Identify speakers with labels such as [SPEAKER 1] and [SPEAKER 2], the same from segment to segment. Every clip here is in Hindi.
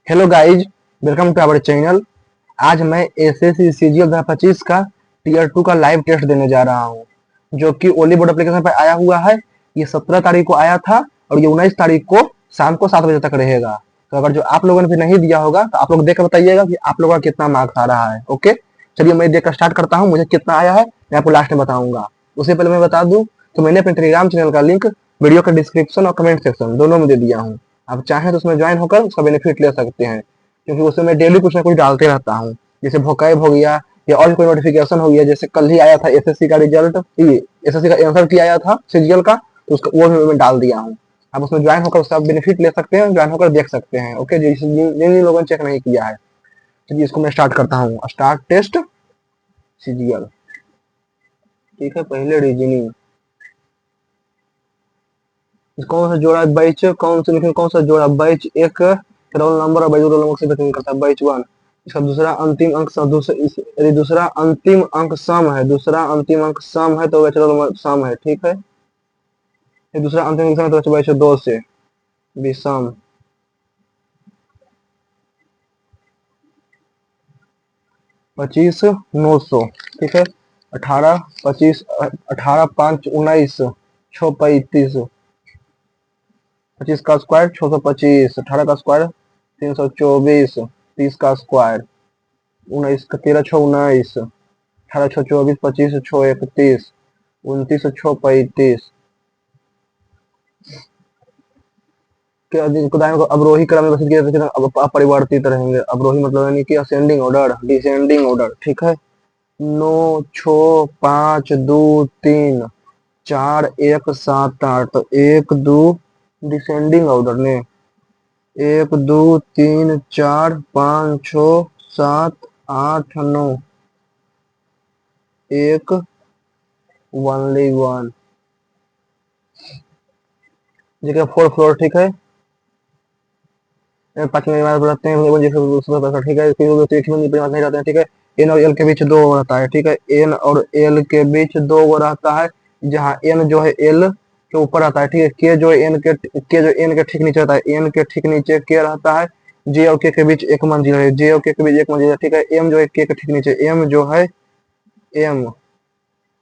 [SPEAKER 1] Hello guys, welcome to our channel. आज मैं एसएससी सीजीएल 2025 का टीयर 2 का लाइव टेस्ट देने जा रहा हूं, जो कि ओली बोर्ड एप्लीकेशन पर आया हुआ है। ये 17 तारीख को आया था और ये 19 तारीख को शाम को 7 बजे तक रहेगा। तो अगर जो आप लोगों ने भी नहीं दिया होगा तो आप लोग देख कर बताइएगा कि आप लोगों का कितना मार्क्स आ रहा है। ओके, चलिए मैं देख कर स्टार्ट करता हूँ। मुझे कितना आया है मैं आपको लास्ट में बताऊंगा। उससे पहले मैं बता दूं तो मैंने अपने टेलीग्राम चैनल का लिंक वीडियो के डिस्क्रिप्शन और कमेंट सेक्शन दोनों में दे दिया हूँ। आप चाहें तो उसमें ज्वाइन होकर उसका बेनिफिट ले सकते हैं, क्योंकि उसमें मैं डेली कुछ ना कुछ डालते रहता हूँ। जैसे भोकाइब हो गया या और कोई नोटिफिकेशन हो गया। जैसे कल ही आया था एसएससी का रिजल्ट, एसएससी का आंसर की आया था सीजीएल का, तो उसका वो भी मैं डाल दिया हूँ। आप उसमें ज्वाइन होकर उसका बेनिफिट ले सकते हैं, ज्वाइन होकर देख सकते हैं। ओके, जिन लोगों ने चेक नहीं किया है। चलिए इसको मैं स्टार्ट करता हूँ। Start test CGL. ठीक है, पहले रीजनिंग। कौन सा जोड़ा बैच, कौन से लिखे, कौन सा जोड़ा बैच एक रोल नंबर और बैच रोल नंबर से डिपेंड करता है। बैच वन, इसका दूसरा अंतिम अंक यदि दूसरा अंतिम अंक सम है, दूसरा अंतिम अंक सम है तो बैच रोल नंबर सम है। ठीक है, ये दूसरा अंतिम अंक सम है तो बैच दो से विषम। 25,900। ठीक है, 18 25 18 5 19 6 35, 25 का स्क्वायर 625, 18 का स्क्वायर 324, 30 का स्क्वायर 19 का 13 6 19, 18 6 24, 25 6 31, 29 6 35 के दाएं को अवरोही क्रम में घोषित किया जाता है। अब अपरिवर्तित रहेंगे। अवरोही मतलब यानी कि असेंडिंग ऑर्डर, डिसेंडिंग ऑर्डर। ठीक है, 9 6 5 2 3 4 1 7 8, तो 1 2 डिसेंडिंग ऑर्डर ने 1 2 3 4 5 6 7 8 9, एक ओनली वन जगह 4 फ्लोर। ठीक है, 5 में इमारत रहते हैं जैसे दूसरा पैसा। ठीक है, फिर वो एक ही मंजिल पर इमारत नहीं रहते हैं। ठीक है, एन और एल के बीच दो रहता है। ठीक है, एन और एल के बीच दो वो रहता है, जहाँ एन जो है एल के ऊपर रहता है। ठीक है, के जो एन के ठीक नीचे रहता है, एन के ठीक नीचे के रहता है। जे और के बीच एक मंजिल है, जे और के बीच एक मंजिल है। ठीक है, एम जो है के ठीक नीचे, एम जो है एम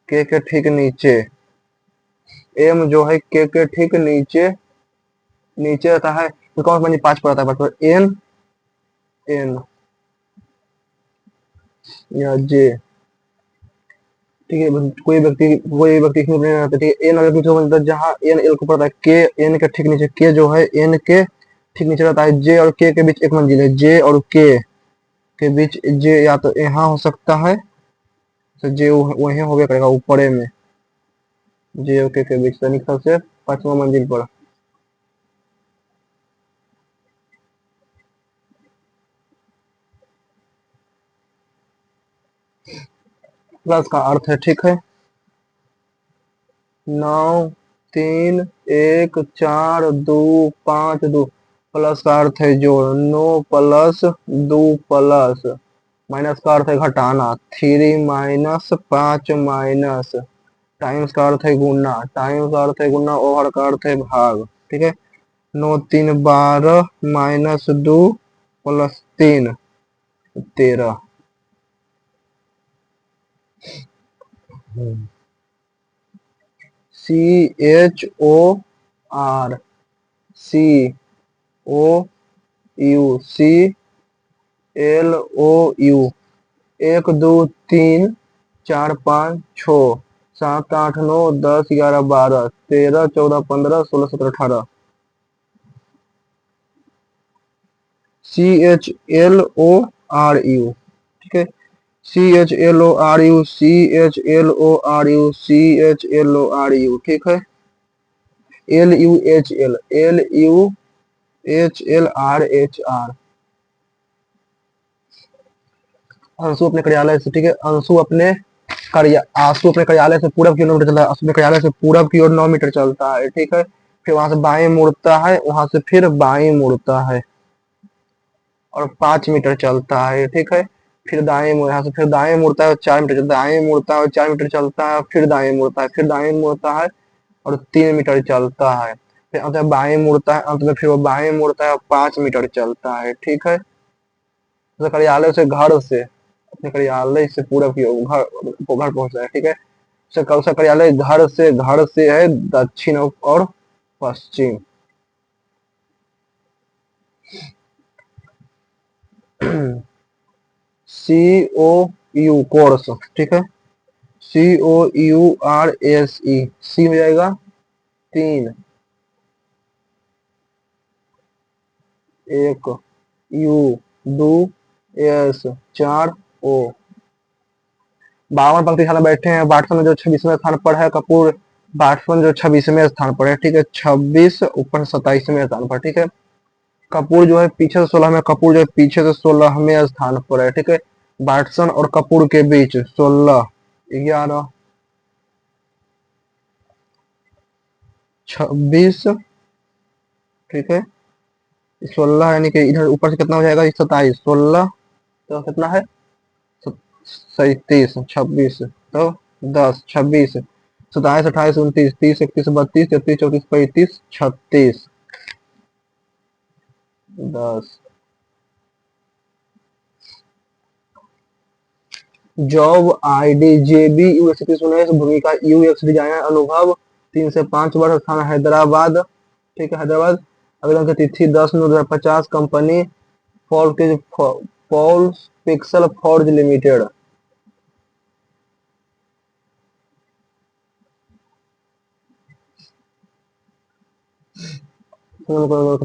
[SPEAKER 1] के ठीक नीचे, एम जो है के ठीक नीचे नीचे रहता है। तो कौन सा मंजिल 5 पर आता है? पर एन एन या जे। ठीक है, कोई व्यक्ति इसमें नहीं रहता। ठीक है, एन अगर पीछे मतलब जहाँ एन एल को पड़ता है, के एन के ठीक नीचे, के जो है एन के ठीक नीचे रहता है। जे और के बीच एक मंजिल है, जे और के बीच, जे या तो यहाँ हो सकता है, तो जे वही हो गया करेगा ऊपरे में, जे और के बीच तनिक सबसे 5वां मंजिल पर। प्लस का अर्थ है, ठीक है, 9 3 1 4 2 5 2। प्लस का अर्थ है जोड़, 9 प्लस 2 प्लस, माइनस का अर्थ है घटाना, 3 माइनस 5 माइनस, टाइम्स का अर्थ है गुना, टाइम्स का अर्थ है गुना, ओवर का अर्थ है भाग। ठीक है, 9 3 12 minus 2 plus 3 13। CHOR, COU, 1 2 3 4 5 6 7 8 9 10 11 12 13 14 15 16 17 18। CHLORU। ठीक है, CHLORU, CHLORU, CHLORU। ठीक है, LUHL, LUHLRHR। अंशु अपने कार्यालय से, ठीक है, आंसू अपने कार्यालय से पूरब की ओर 9 मीटर चलता है। अपने कार्यालय से पूरब की ओर 9 मीटर चलता है। ठीक है, फिर वहां से बाएं मुड़ता है, वहां से फिर बाएं मुड़ता है और 5 मीटर चलता है। ठीक है, फिर यहाँ से फिर दाएं मुड़ता है, 4 मीटर दाएं मुड़ता है, 4 मीटर चलता है, फिर दाएं मुड़ता है, फिर दाएं मुड़ता है और 3 मीटर चलता है। फिर अंत में बाएं मुड़ता है, अंत में फिर वो बाएं मुड़ता है और 5 मीटर चलता है। ठीक है, तो कार्यालय से घर से, अपने कार्यालय से पूरब की ओर घर पहुंचता है। ठीक है, उसका कार्यालय घर से है दक्षिण और पश्चिम। COU course. ठीक है, COURSE, सी हो जाएगा 3, 1 U, 2 S, 4 O। 52 पंक्ति खाना बैठे हैं। वाटसन जो 26वें स्थान पर है, कपूर वाटसन जो 26वें स्थान पर है। ठीक है, 26 ऊपर 27वें स्थान पर। ठीक है, कपूर जो है पीछे से 16 में, कपूर जो है पीछे से 16वें स्थान पर है। ठीक है, वाटसन और कपूर के बीच 16, 11, 26। ठीक है, 16 यानी कि इधर ऊपर से कितना हो जाएगा, 27, 16 तो कितना है 37, 26 तो 10, 26, 27, 28, 29, 30, 31, 32, 33, 34, 35, 36, 10। जॉब आईडी JB यूनिवर्सिटी सुने भूमिका UX डिजाइनर, अनुभव 3 से 5 वर्ष, स्थान हैदराबाद। ठीक है, हैदराबाद। आवेदन की तिथि 10/9/2050, company Paul pixel forge limited.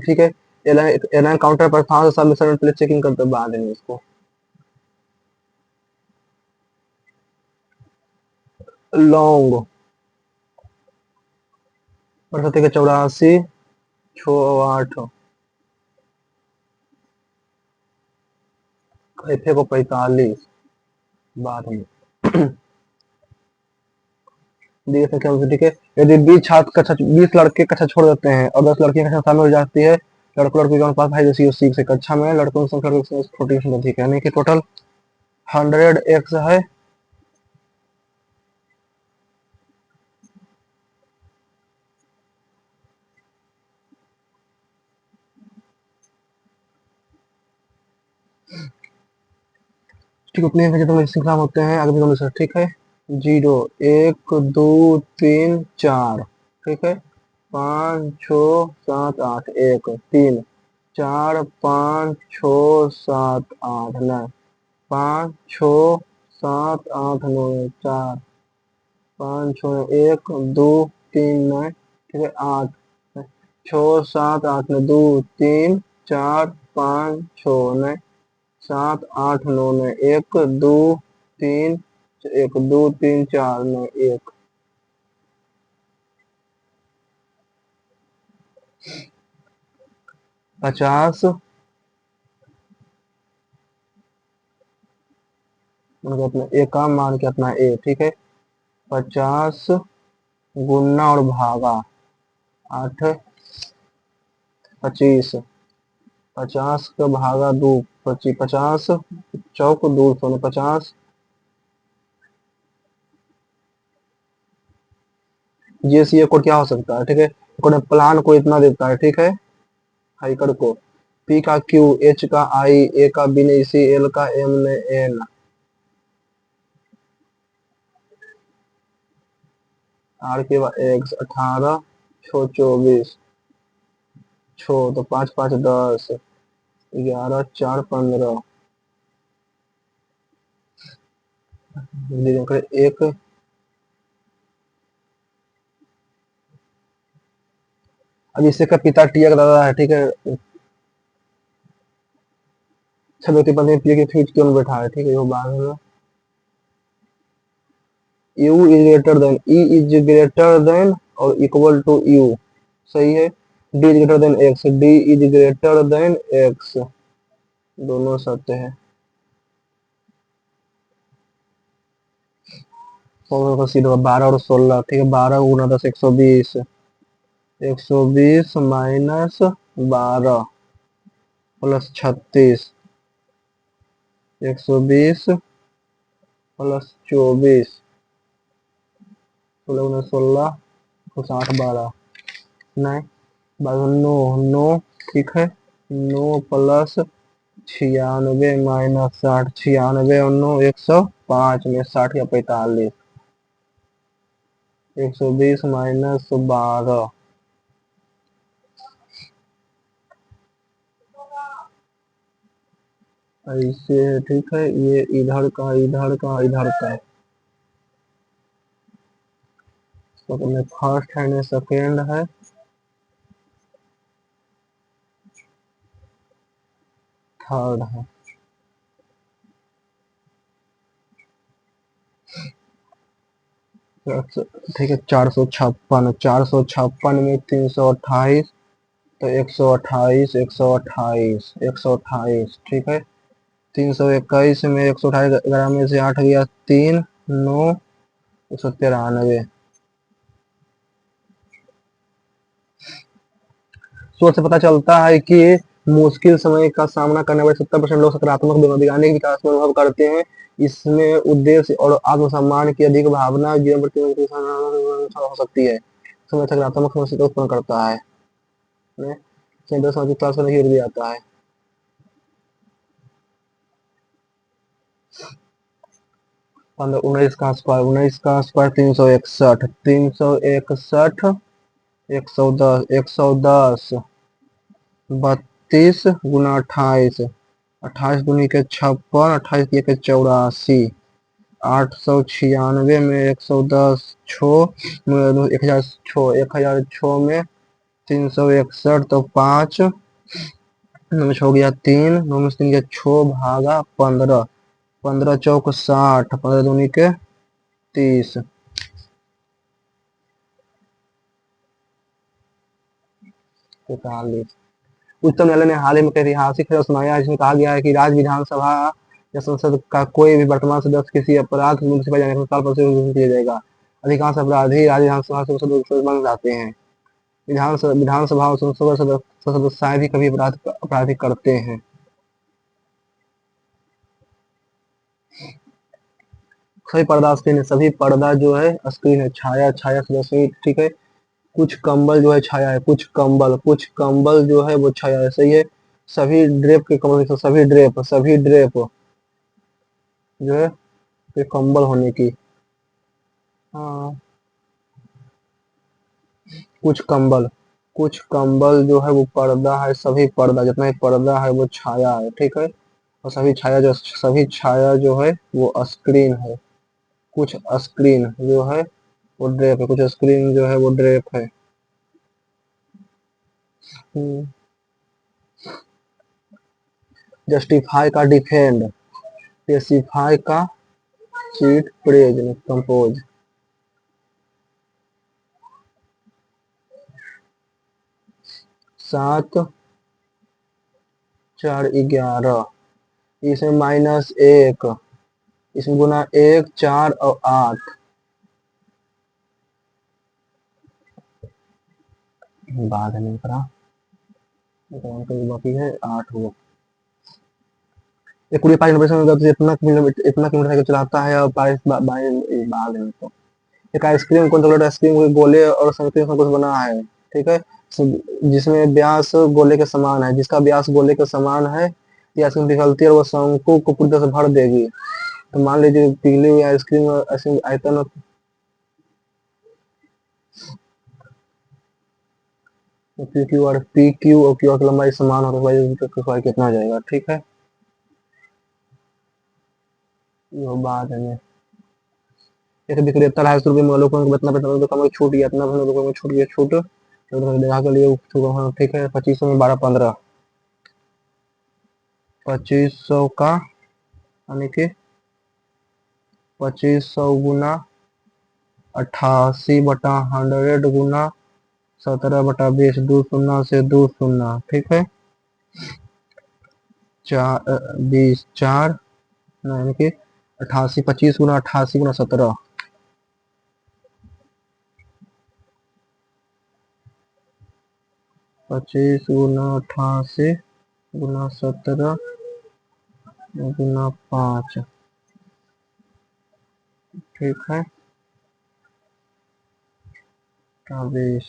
[SPEAKER 1] ठीक है, एयरलाइन काउंटर पर था, सबमिशन पहले चेकिंग करते बाद देंगे इसको। लॉन्ग 84, 6, 8, एफ को 45 बाद में दिए संख्या में। ठीक है, यदि 20 लड़के कक्षा छोड़ देते हैं और 10 लड़कियां कक्षा शामिल हो जाती है, लड़कों लड़की का अनुपात है जैसे सीख से कक्षा में लड़कों की संख्या 40 से अधिक है, यानी कि टोटल 100x है। ठीक, उतने हैं जितने श्रृंखला होते हैं आगे दोनों से। ठीक है, 0, 1, 2, 3, 4। ठीक है, 5, 6, 7, 8, 1, 3, 4, 5, 6, 7, 8, 9, 5, 6, 7, 8, 9, 4, 5, 6, 1, 2, 3, 9। ठीक है, 8, 6, 7, 8, 9, 2, 3, 4, 5, 6, 9, 7, 8, 9, 9, 1, 2, 3, 1, 2, 3, 4, 9, 1। 50 मतलब अपना ए का मान के अपना ए। ठीक है, 50 गुना और भागा 8, 25, 50 का भागा 2, 25, 50 चौक 200, 50 ये कोड क्या हो सकता है। ठीक है, कोड प्लान को इतना देता है। ठीक है, हाइकर को P का Q, H का I, A का B ने C, L का M ने N, R के बाद X, 18, 6, 24, 6 तो 5, 5, 10, 11, 4, 15, एक। अब इससे का पिता टिया का दादा है। ठीक है, छह व्यक्ति पत्नी टिया की फीट क्यों बैठा है। ठीक है, वो बाद में U is greater than, E is greater than और इक्वल टू U, सही है। D is greater than X, D is greater than X, दोनों सत्य है। और सीधा 12 और 16। ठीक है, 12 गुना 10, 120, 120 माइनस 12 प्लस 36, 120 प्लस 24, 16 गुना 16 कुछ 8, 12 नहीं नो नो, ठीक है। 9 + 96 - 60, 96 और 9 105 में 60 या 45, 120 - 12, ऐसे है, ठीक है। ये इधर का इधर का इधर का, तो में फर्स्ट है, सेकेंड है, थर्ड है। ठीक है। 456, 456 में 328, तो 128, 128, 128, ठीक है। 321 में 128, 11 में से 8 गया 3, 9, 193। सोच से पता चलता है कि मुश्किल समय का सामना करने वाले 70% लोग सकारात्मक मनोवैज्ञानिक विकास में अनुभव करते हैं। इसमें उद्देश्य और आत्मसम्मान की अधिक भावना जीवन प्रति हो सकती है। समय सकारात्मक समस्या को उत्पन्न करता है। सेंटर सामाजिक क्लास में नहीं आता है। 19 का स्क्वायर, 19 का स्क्वायर 361, 361, 110, 110, 32 गुना 28, 28 दूनी के 56, 28 के 84, 896 में 110 छो, 1000 छो, 1006 में 361, तो 5 नौ में हो गया 3, 9 में 3 के 6 भागा 15, 15 चौक 60, 15 दूनी के 30। उच्चतम न्यायालय ने हाल ही में एक ऐतिहासिक फैसला सुनाया जिसमें कहा गया है कि राज्य विधानसभा या संसद का कोई भी वर्तमान सदस्य किसी अपराध में मुंसिपल जाने पर साल पर से किया जाएगा। अधिकांश अपराधी राज्य विधानसभा से सदस्य बन जाते हैं। विधानसभा और संसद सदस्य भी कभी अपराधी करते हैं। सभी पर्दा स्क्रीन है, सभी पर्दा जो है स्क्रीन है, छाया छाया सदस्य, ठीक है। कुछ कंबल जो है छाया है, कुछ कंबल जो है वो छाया है, सही है। सभी ड्रेप के कंबल, सभी ड्रेप जो है ये कंबल होने की। हाँ, कुछ कंबल जो है वो पर्दा है, सभी पर्दा जितना भी पर्दा है वो छाया है, ठीक है। और सभी छाया जो है वो स्क्रीन है। कुछ स्क्रीन जो है वो ड्रेप है, कुछ स्क्रीन जो है वो ड्रेप है। जस्टिफाई का डिफेंड, पेसिफाई का चीट, प्रेज कंपोज। 7 4 11, इसमें -1, इसमें गुना 1 4 और 8, बाद नहीं करा, बाकी है 8 हुआ। एक कुड़ी 5 नंबर इतना किलोमीटर साइकिल चलाता है और बाद में तो एक आइसक्रीम कंट्रोलर आइसक्रीम के गोले और संकीर्ण से कुछ बना है, ठीक है। जिसमें व्यास गोले के समान है, जिसका व्यास गोले के समान है, ये आइसक्रीम पिघलती है और वो शंकु को पूरी तरह से भर देगी। तो मान लीजिए पिघली हुई आइसक्रीम आइसक्रीम आयतन पी क्यू और की लंबाई समान हो तो भाई कितना हो जाएगा, ठीक है। ये बात है। एक विक्रेता 250 रुपये में लोगों को इतना पैसा दुकान में छूट गया, इतना लोगों में छूट गया, छूट देखा के लिए, ठीक है। 2500 में 12 15, 2500 का यानी कि 2500 गुना 88/100 गुना 17/20, 2 शून्य से 2 शून्य, ठीक है। 20 4 यानी कि 88, 25 गुना 88 गुना 17, 25 गुना 88 गुना 17 गुना 5, ठीक है। 20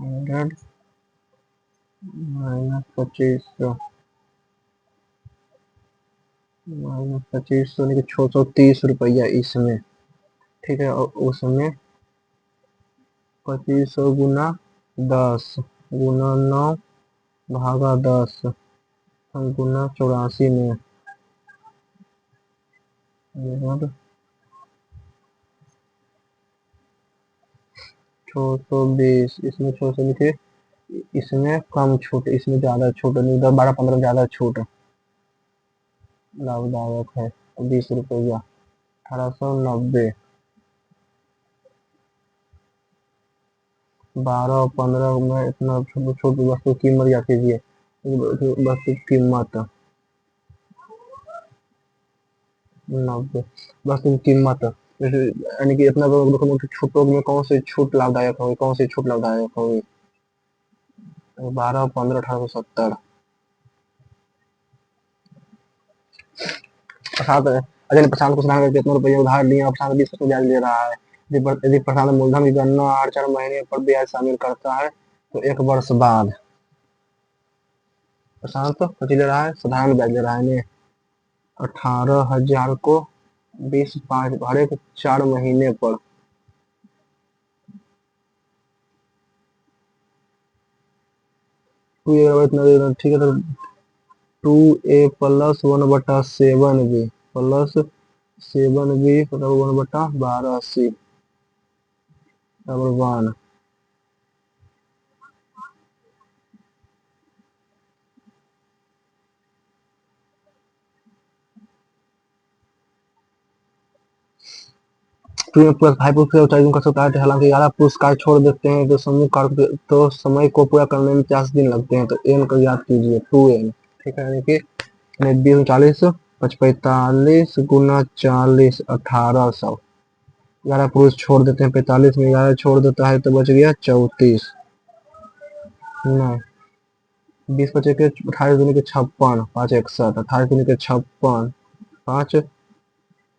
[SPEAKER 1] 100 माइनस 2500 माइनस 2500 यानी कि 630 रुपया इसमें। ठीक है, और उसमें 2500 गुना 10 गुना 9 भागा 10 गुना 84 में 620। इसमें 600 लिखे, इसमें कम छूट, इसमें ज्यादा छूट नहीं, 10 12 15 ज्यादा छूट लाभदायक है। 20 रुपया 1890। 12 15 में इतना छूट वस्तु कीमत या कीजिए वस्तु कीमत 90। वस्तु कीमत यानी कि इतना छूटों में कौन सी छूट लाभदायक होगी, कौन सी छूट लाभदायक होगी? 12 15 1870। प्रशांत अजय ने प्रशांत को सुनाया कितना रुपये उधार लिए और प्रशांत 20% ब्याज ले रहा है। यदि प्रशांत मूलधन की गणना हर 4 महीने पर ब्याज शामिल करता है तो 1 वर्ष बाद प्रशांत कुछ ले रहा है, साधारण ब्याज ले रहा है। 18,000 को 20 5 हर एक 4 महीने पर इतना ठीक है। तो 2a plus 1/7b plus 7b मतलब 1/1280 डबल 1। प्लस 5 पुरस्कार कर सकता है। हालांकि 11 पुरस्कार छोड़ देते हैं तो समूह कार्य तो समय को पूरा करने में 50 दिन लगते हैं। तो एन को याद कीजिए 2n। ठीक है, यानी कि 40 45 गुना 40 1800। 11 पुरुष छोड़ देते हैं, 45 में 11 छोड़ देता है तो बच गया 34। नहीं, 20 बचे के 28 दूनी के 56 5 61 28 दूनी के 56 5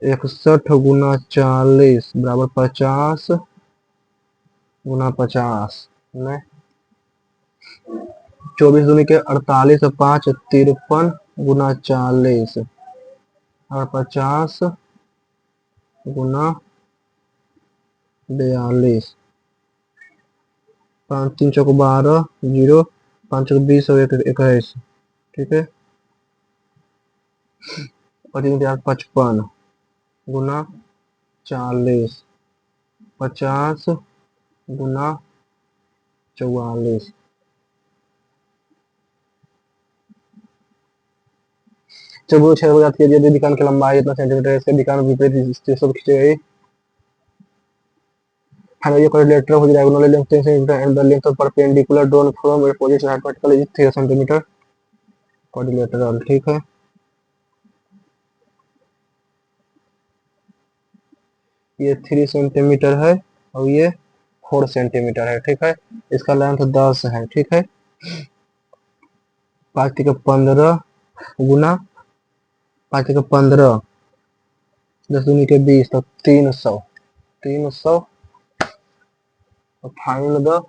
[SPEAKER 1] 61 गुना 40 बराबर 50 गुना 50। नहीं, 24 दूनी के 48 5 53 गुना 40 और 50 गुना 42। 5 3 चौक 12 0 5 चौक 20 और 21। ठीक है, 55 गुना 40 50 गुना 44। चौबीस 6 हो जाती है। यदि दिकान की लंबाई इतना सेंटीमीटर है, इसके दिकान विपरीत सब खींची गई। फाइनली कोऑर्डिनेटर हो diagonal length 10 centimetre and the length of perpendicular drawn from opposite side vertical is 3 centimetre coordinator. ठीक है, ये 3 सेंटीमीटर है और ये 4 सेंटीमीटर है। ठीक है, इसका लेंथ 10 है। ठीक है, 5 के 15 गुना 5 के 15 10 दूनी के 20 तो 300 300। Find the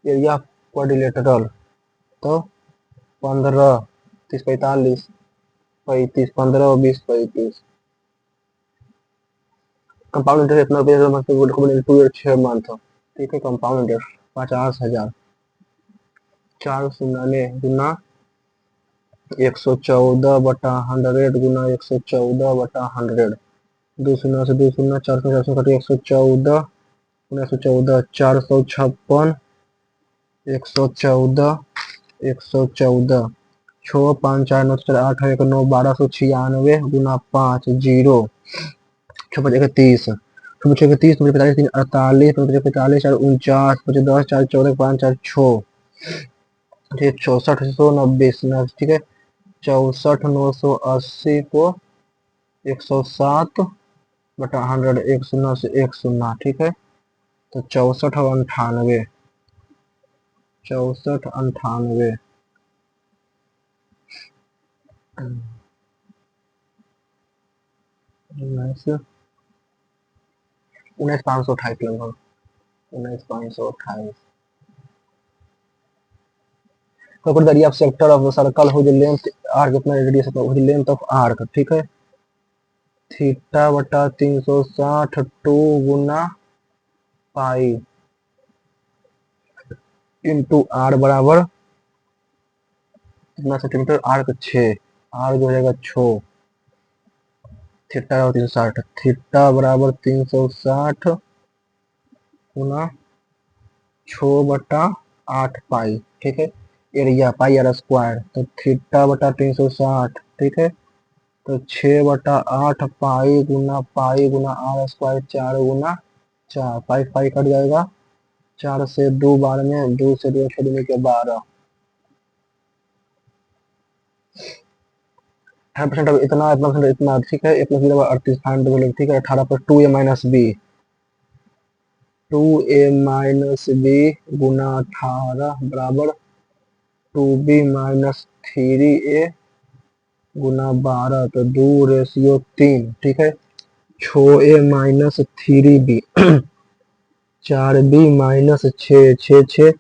[SPEAKER 1] area quadrilateral. तो 15 30 45 35 15 और 20 35। कंपाउंड इंटरेस्ट इतना रुपये 6 मंथ। ठीक है, कंपाउंड इंटरेस्ट 50,000 499 गुना 114/100 गुना 114/100। 2 शून्य से 2 शून्य 400 400 कटे 114 गुना 114 456 114 114 6 5 4 9 4 8 1 9 1296 गुना 5 0 6 5 1 30 6 5 1 30 5 45 3 48 5 45 4 49 5 10 4 14 5 4 6 64 190। ठीक है, 64 980 को 107/100 1 शून्य से 1 शून्य। ठीक है, तो 64 और 98 64 98 19 528 लगभग 19 528। Calculate the area of sector of circle whose length arc, कितना रेडियस है, हुज लेंथ ऑफ आर्क, ठीक है। थीटा बटा 360 2 गुना पाई इंटू आर बराबर कितना सेंटीमीटर, आर्क 6, आर जो हो जाएगा 6, थीटा 360, थीटा बराबर 360 गुना 6 बटा 8 पाई, ठीक है। एरिया पाई आर स्क्वायर, तो थीटा बटा 360, ठीक है। तो 6 बटा 8 पाई गुना आर स्क्वायर, 4 गुना 4, पाई पाई कट जाएगा, 4 से 2 12 में, 2 से 2 छोड़ने के 12, 18% अब इतना, इतना परसेंट इतना, ठीक है। ए प्लस बी बराबर 38, ठीक है। 18 पर 2a minus B, 2a minus B गुना 18 बराबर 2b माइनस 3a गुना 12, तो 2 रेशियो 3, ठीक है। 6a minus 3b 4b minus 6, 6 6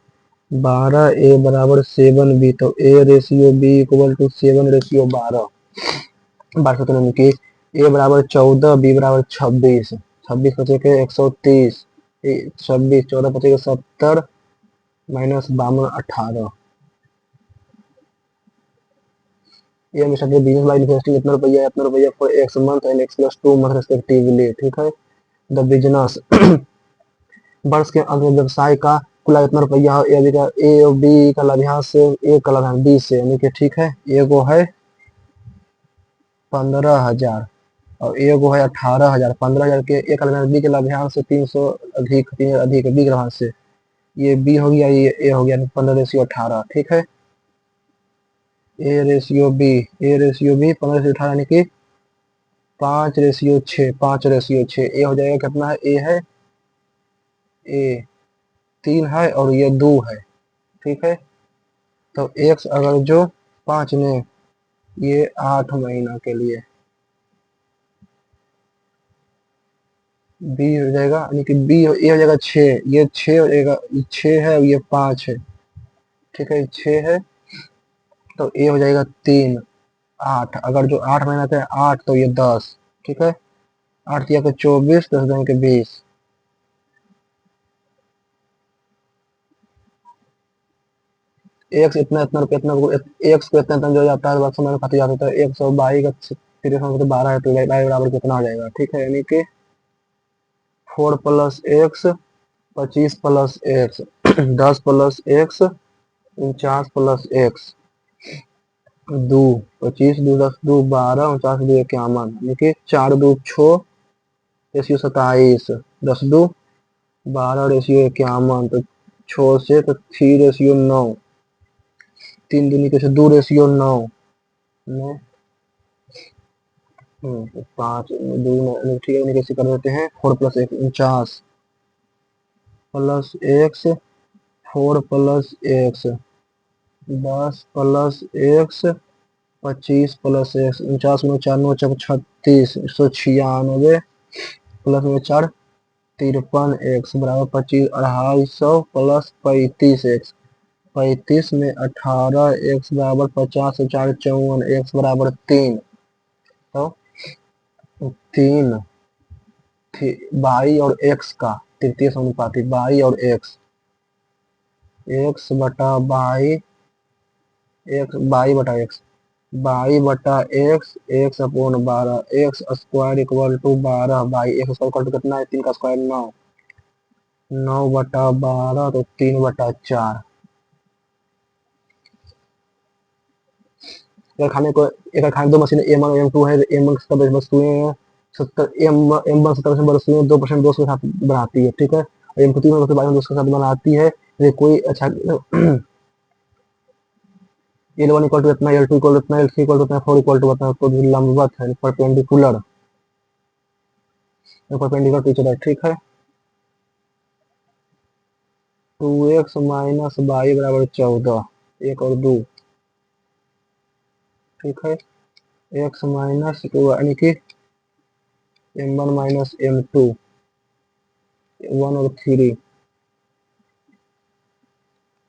[SPEAKER 1] 12a बराबर 7b, तो a ratio b equal to 7 ratio 12, 12 तो कि a बराबर 14, b बराबर 26, 26 बचे के 130, 26 14 बचे के 70 माइनस 52 18, ये हमेशा बिजनेस बाय इन्वेस्टिंग इतना रुपया for x month and x plus 2 month respectively, ठीक है। द बिजनेस वर्ष के अंत में व्यवसाय का कुल इतना रुपया, ए और बी का लाभांश से, ए का लाभांश बी से, यानी कि ठीक है, ए को है 15,000 और ए को है 18,000, 15,000 के एक लाभांश बी के लाभांश से 300 अधिक, 3 अधिक बी के लाभांश से, ये बी हो गया, ये ए हो गया, 15/18, ठीक है। ए रेशियो बी, 15/18 यानी कि 5/6, 5/6, ए हो जाएगा कितना है, ए 3 है और ये 2 है, ठीक है। तो एक्स अगर जो 5 ने, ये 8 महीना के लिए, बी हो जाएगा, यानी कि बी ए हो जाएगा 6, ये 6 हो जाएगा, 6 है और ये 5 है, ठीक है, 6 है, तो ए हो जाएगा 3 8, अगर जो 8 महीना का है 8, तो ये 10, ठीक है। 8 दिया के 24, 10 दिन के 20, एक्स इतना इतना रुपया, इतना एक्स को इतना इतना जो जाता है वर्ष में खाते जाता है, 122 का 12 है, तो y बराबर कितना हो जाएगा, ठीक है। यानी कि 4 plus x 25 plus x 10 plus x 49 plus x 2 25 2 10 2 12 49 2 51, यानी कि 4 2 6 रेशियो 27, 10 2 12 रेशियो 51, तो 6 से तो 3 रेशियो 9, 3 दूनी कैसे 2 रेशियो 9 9, तो 5 2 9, ठीक है, कैसे कर देते हैं, 4 plus x 49 plus x 4 plus x 10 plus x 25 plus x 49 में 4 9 36 196 प्लस में 4 53 एक्स बराबर 25 250 प्लस 35 एक्स, 35 में 18 एक्स बराबर 50 से 4 54 एक्स बराबर 3, तो 3 बाई और एक्स का तृतीय समानुपाती, बाई और एक्स, एक्स बटा बाई, एक्स बाई बटा एक्स, बाई बटा x, x upon 12, x square equal to 12 y x square equal to कितना है, 3 का स्क्वायर 9, 9 बटा 12, तो 3 बटा 4। अगर खाने को, एक खाने दो मशीन एम वन और एम टू है, एम वन 70 वस्तुएं 70, एम वन 70% वस्तुएं 2% दोष के साथ बनाती है, ठीक है। और एम टू 3% दोष के साथ बनाती है, ये कोई अच्छा L1 इक्वल टू इतना, L2 इक्वल टू इतना, L3 इक्वल टू इतना, 4 इक्वल टू इतना, तो लंबवत है, परपेंडिकुलर टू ईच अदर, ठीक है। 2x माइनस बाई बराबर 14, 1 और 2, ठीक है। x माइनस 2 यानी कि m1 माइनस m2 1 और 3,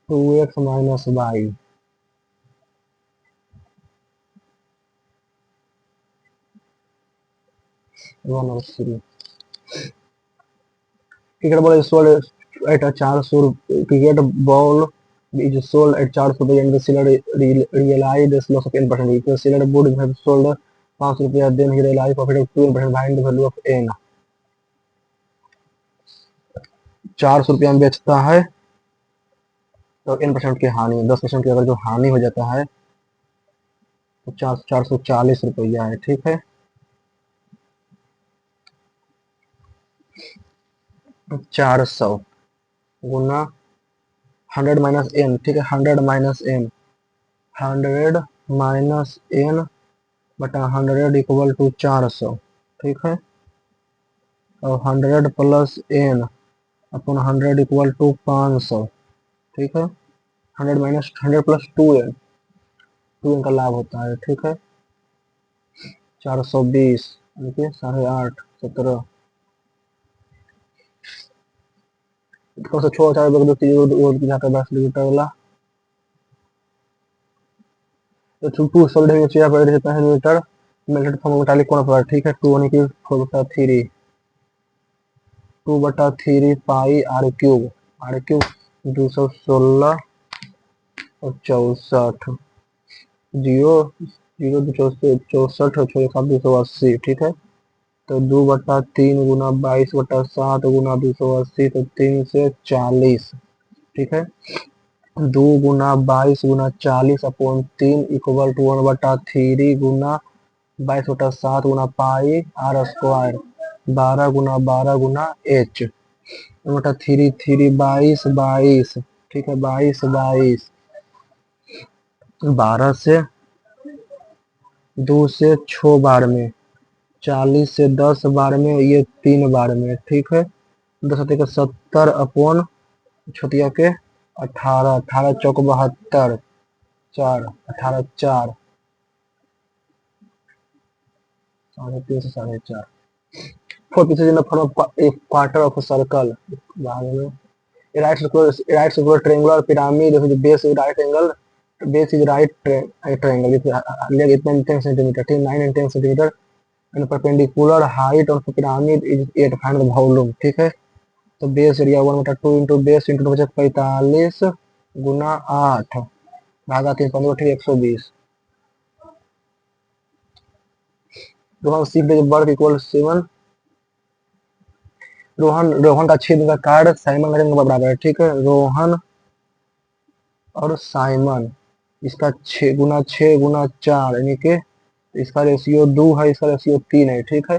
[SPEAKER 1] 2x माइनस बाई 1 और 3। Cricket ball is sold at 400 cricket ball is sold at 400 rupees and the seller realized a loss of 10%. If the seller would have sold 500 rupees, then he realized profit of 2% behind the value of n. 400 रुपया में बेचता है तो n% की हानि, 10% की अगर जो हानि हो जाता है तो 440 रुपया है। ठीक है, 400 गुना 100 माइनस एन। ठीक है, 100 माइनस एन, 100 माइनस एन बटा 100 इक्वल टू 400। ठीक है, और 100 plus n upon 100 equal to 500। ठीक है, 100 माइनस 100 प्लस 2n, 2n का लाभ होता है। ठीक है, 420 देखिए 8.5 17 कौन सा छोटा यहाँ पे 10 लीटर वाला तो 2 सोल्ड है चाहिए पर देता है मीटर मेल्टेड फॉर्म मेटालिक कोण पर। ठीक है, 2 यानी कि 4/3 2/3 पाई आर क्यूब 216 और 64 जीरो जीरो 64 और 280। ठीक है, तो 2/3 गुना 22/7 गुना 280 तो 3 से 40। ठीक है, 2 गुना 22 गुना 40 अपॉन 3 इक्वल टू 1/3 गुना 22/7 गुना पाई आर स्क्वायर 12 गुना एच 1/3 22। ठीक है, 22 12 से 2 से 6 बार में, 40 से 10 बार में, ये 3 बार में। ठीक है, 10 के 70 अपॉन छोटिया के 18 18 चौक 72 4 18 4 3.5 से 4.5 4 pieces in the form of a quarter of a circle बाद में right circular triangular pyramid with the base is right angle, base is right triangle with leg 8 and 10 centimeter, 9 and 10 centimeter and perpendicular height of the pyramid is 8, find the volume। ठीक है, तो base area 1/2 into base into 45 गुना 8 भागा 3 15 ठीक 120। Rohan shift work equal 7। Rohan का 6 दिन का कार्ड साइमन का बराबर है। ठीक है, रोहन और साइमन इसका 6 गुना 4 यानी कि इसका रेशियो 2 है, इसका रेशियो 3 है। ठीक है,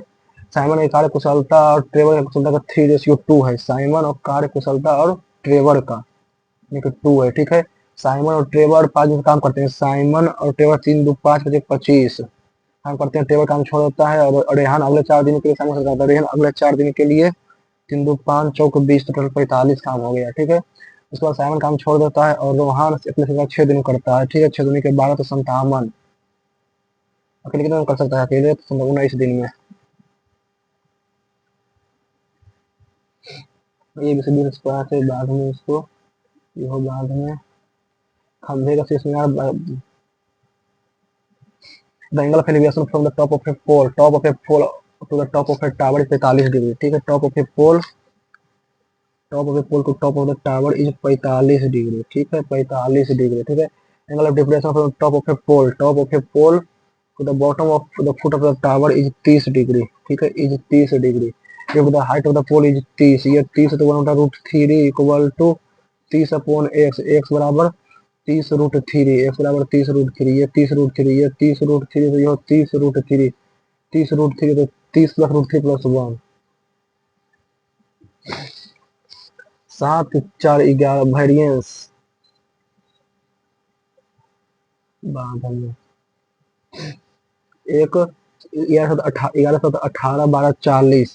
[SPEAKER 1] साइमन की कार्य कुशलता और ट्रेवर की कुशलता का 3:2 है। साइमन और कार्य कुशलता और ट्रेवर का यानी कि 2 है। ठीक है, साइमन और ट्रेवर 5 दिन काम करते हैं। साइमन और ट्रेवर 3 2 5 25 काम करते हैं। ट्रेवर काम छोड़ देता है और रेहान अगले 4 दिन के लिए साइमन से करता है। रेहान अगले 4 दिन के लिए 3 2 5 चौक 20 टोटल 45 काम हो गया। ठीक है, उसके बाद साइमन काम छोड़ देता है और रोहान अपने से 6 दिन करता है। ठीक है, 6 दिन के 12 तो 57 अकेले कितना कर सकता है, अकेले तो 19 दिन में। ये भी सीधी स्क्वायर से बाद में इसको ये बाद में खंभे का शीर्ष मीनार the angle of elevation from the top of a pole to the top of a tower is 45 degree. ठीक है, top of a pole to top of the tower is 45 degree. ठीक है, 45 डिग्री। ठीक है, angle of depression from top of a pole to the bottom of the foot of the tower is 30 degree. ठीक है, is 30 degree. If the height of the pole is 30, ये 30 तो 1/√3 equal to 30 upon x, x बराबर 30√3, एक्स बराबर 30√3, ये 30√3, ये 30√3 तो ये 30√3, 30√3 तो 30 प्लस √3 प्लस 1 7 4 11 वेरिएंस एक 11 18 12 40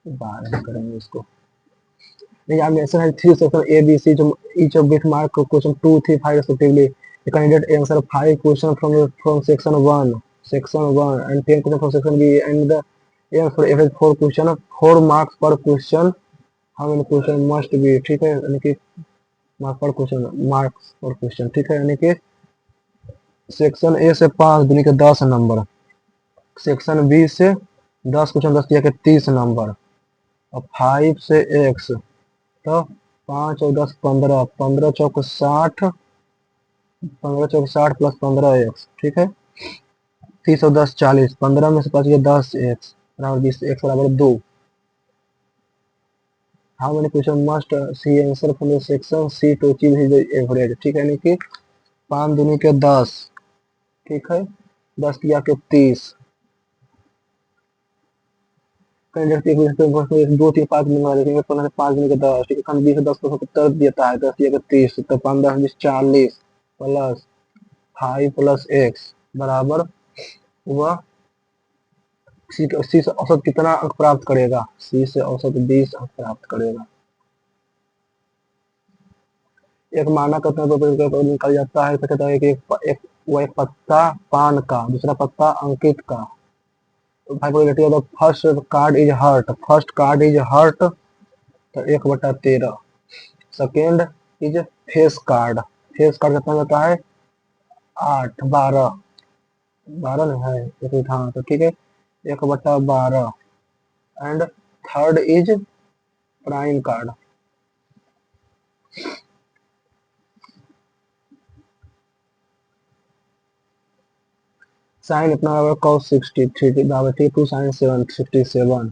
[SPEAKER 1] 12 करेंगे इसको। Examination has 3 sections A, B, C. Each of which mark question 2, 3, 5 respectively. The candidate answer 5 questions from section 1, and 10 questions from section B, and the answer average 4 questions, 4 marks per question. How many questions must be? ठीक है, यानी कि marks per question। ठीक है, यानी कि सेक्शन ए से 5 दूनी के 10 नंबर, सेक्शन बी से 10 क्वेश्चन 10 दिया कि 30 नंबर, और 5 से x, तो 5 और 10 15, 15 चौक 60, 15 चौक 60 प्लस 15 x, ठीक है। 30 और 10 40, 15 में से 5 गया 10 x बराबर 20, x बराबर 2। How many question must C answer from the section C to achieve his average, ठीक है, यानी कि 5 दूनी के 10, ठीक है, 10 किया के 30, दो तीन 5 मिनट देखेंगे, 15 से 5 दिन के 10, ठीक है, 20 से 10 को 70 देता है, 10 दिया के 30, तो 15 20 40 प्लस 5 प्लस x बराबर हुआ सी से औसत कितना अंक प्राप्त करेगा, सी से औसत 20 अंक प्राप्त करेगा। एक मानक निकल जाता है, कहता है कि वो एक पत्ता पान का, दूसरा पत्ता अंकित का, तो probability of the first card is hurt, first card is heart, तो 1/13, second is face card, face card कितना होता है 8 12, 12 नहीं है एक, हाँ तो ठीक है 1/12, and third is prime card. Sine इतना बराबर cos 63 बराबर 2 साइन 767,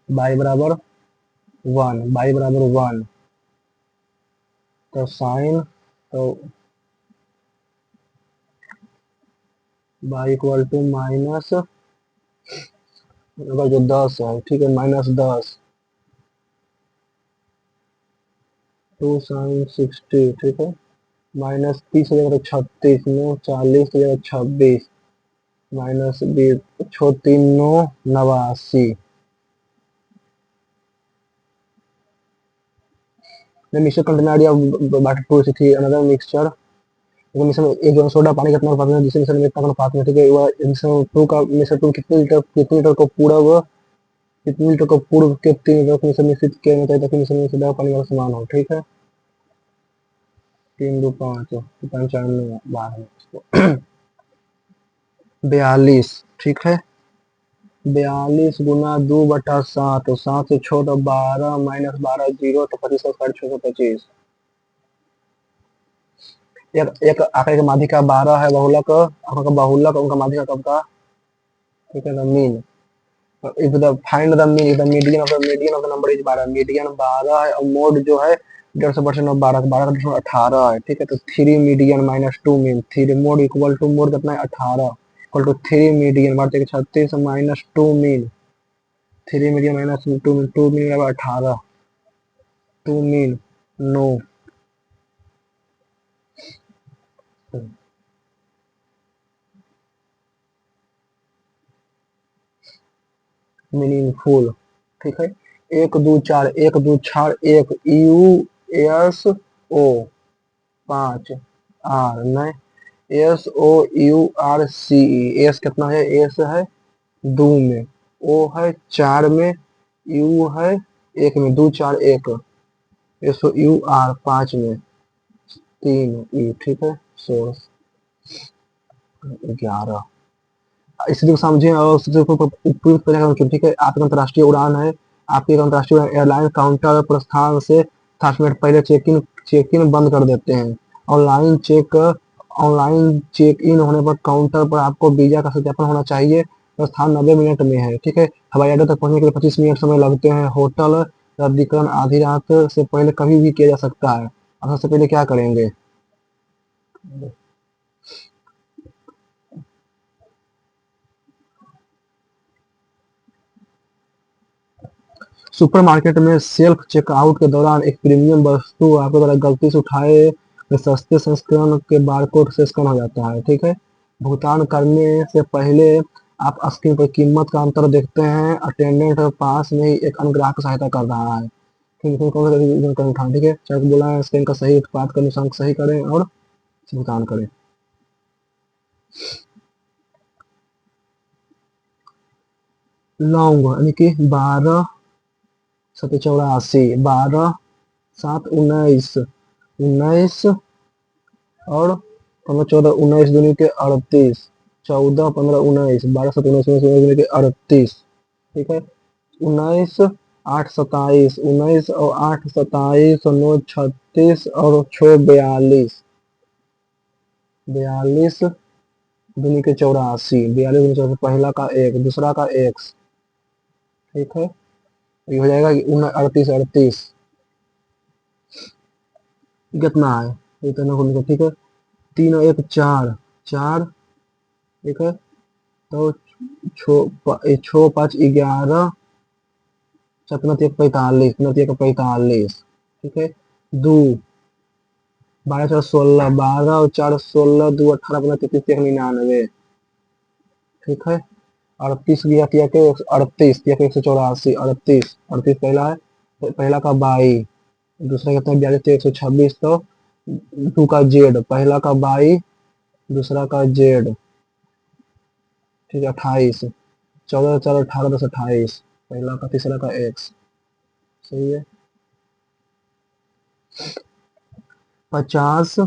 [SPEAKER 1] बाई बराबर 1, बाई बराबर 1, तो साइन, तो बाई इक्वल टू माइनस, अगर जो 10 है, ठीक है, -10, 2 साइन 60, ठीक है, -30 हो जाएगा तो 36, 9 40 हो जाएगा 26, -20 छो 3 9 89। The mixture container idea of batter 2 another mixture, मिश्रण एक जो सोडा पानी कितना अनुपात में, दूसरे मिश्रण में कितना अनुपात में, ठीक है, वह मिश्रण टू का मिश्रण टू कितने लीटर को पूरा वह कितने लीटर को पूर्व के 3 लीटर को मिश्रण मिश्रित किया जाना चाहिए ताकि मिश्रण में सोडा पानी वाला समान हो, ठीक है, 3 2 5 95 12 42, ठीक है, 42 गुना 2/7, तो 7 से छोटा 12 -12 जीरो, तो 25 का स्क्वायर 625। एक एक आंकड़े का माध्यिका 12 है, बहुलक आंकड़ों का बहुलक उनका माध्यिका कब का, ठीक है, mean, if the find the mean, the median of the number is 12, median 12 है, और मोड जो है 150% ऑफ 12 का 18 है, ठीक है, तो 3 median -2 mean, 3 mode equal to mode कितना है 18 इक्वल टू 3 मीडियन मारते 36 -2 mean, 3 median -2 mean, 2 mean 18, 2 mean 9, meaningful, ठीक है, 1 2 4 1 2 4 1 यू एस ओ 5 आर नहीं, S O U R C E, S कितना है, एस है 2 में, ओ है 4 में, यू है 1 में, 2 4 1, एस ओ यू आर 5 में, 3 ई, ठीक है, 16 11, इसलिए समझे और उपयुक्त तरीका से, ठीक है, आपका अंतर्राष्ट्रीय उड़ान है, आपकी अंतर्राष्ट्रीय एयरलाइन काउंटर प्रस्थान से 60 मिनट पहले चेक इन बंद कर देते हैं, ऑनलाइन चेक इन होने पर काउंटर पर आपको वीजा का सत्यापन होना चाहिए, प्रस्थान 90 मिनट में है, ठीक है, हवाई अड्डे तक पहुंचने के लिए 25 मिनट समय लगते हैं, होटल रद्दीकरण आधी रात से पहले कभी भी किया जा सकता है। अब सबसे पहले क्या करेंगे, सुपरमार्केट में सेल्फ चेकआउट के दौरान एक प्रीमियम वस्तु आपके द्वारा गलती से उठाए गए सस्ते संस्करण के बारकोड से स्कैन हो जाता है, ठीक है, भुगतान करने से पहले आप स्क्रीन पर कीमत का अंतर देखते हैं, अटेंडेंट पास में ही एक अन्य ग्राहक की सहायता कर रहा है, ठीक है, कौन सा कदम उठाएं, ठीक है, चेक बोला है स्कैन का सही उत्पाद का निशान सही करें और भुगतान करें। लौंग यानी कि 12 7 84, 12 7 19, 19 और 15 14 19 दूनी के 38, 14 15 19 12 17 18 19 38, ठीक है। 19 8 27, 19 और 8 27 और 9 36 और 6 42, 42 दूनी के 84, 42 दूनी 84, पहला का एक, दूसरा का x, ठीक है। ये हो जाएगा 38 38, कितना है इतना को लिखो, ठीक है। 3 और 1 4 4, ठीक है। तो छो 5 11, 7 1 45, 9 1 45, ठीक है। 2 12 4 16, 12 और 4 16, 2 18 15 33 1 99, ठीक है। 38 गया किया के 38 किया के 184, 38 38 पहला है, पहला का 22, दूसरा कितना 42 126, तो 2 का जेड, पहला का 22, दूसरा का जेड, ठीक है। 28, 14 4 18 10 28, पहला का तीसरा का एक्स, सही है। 50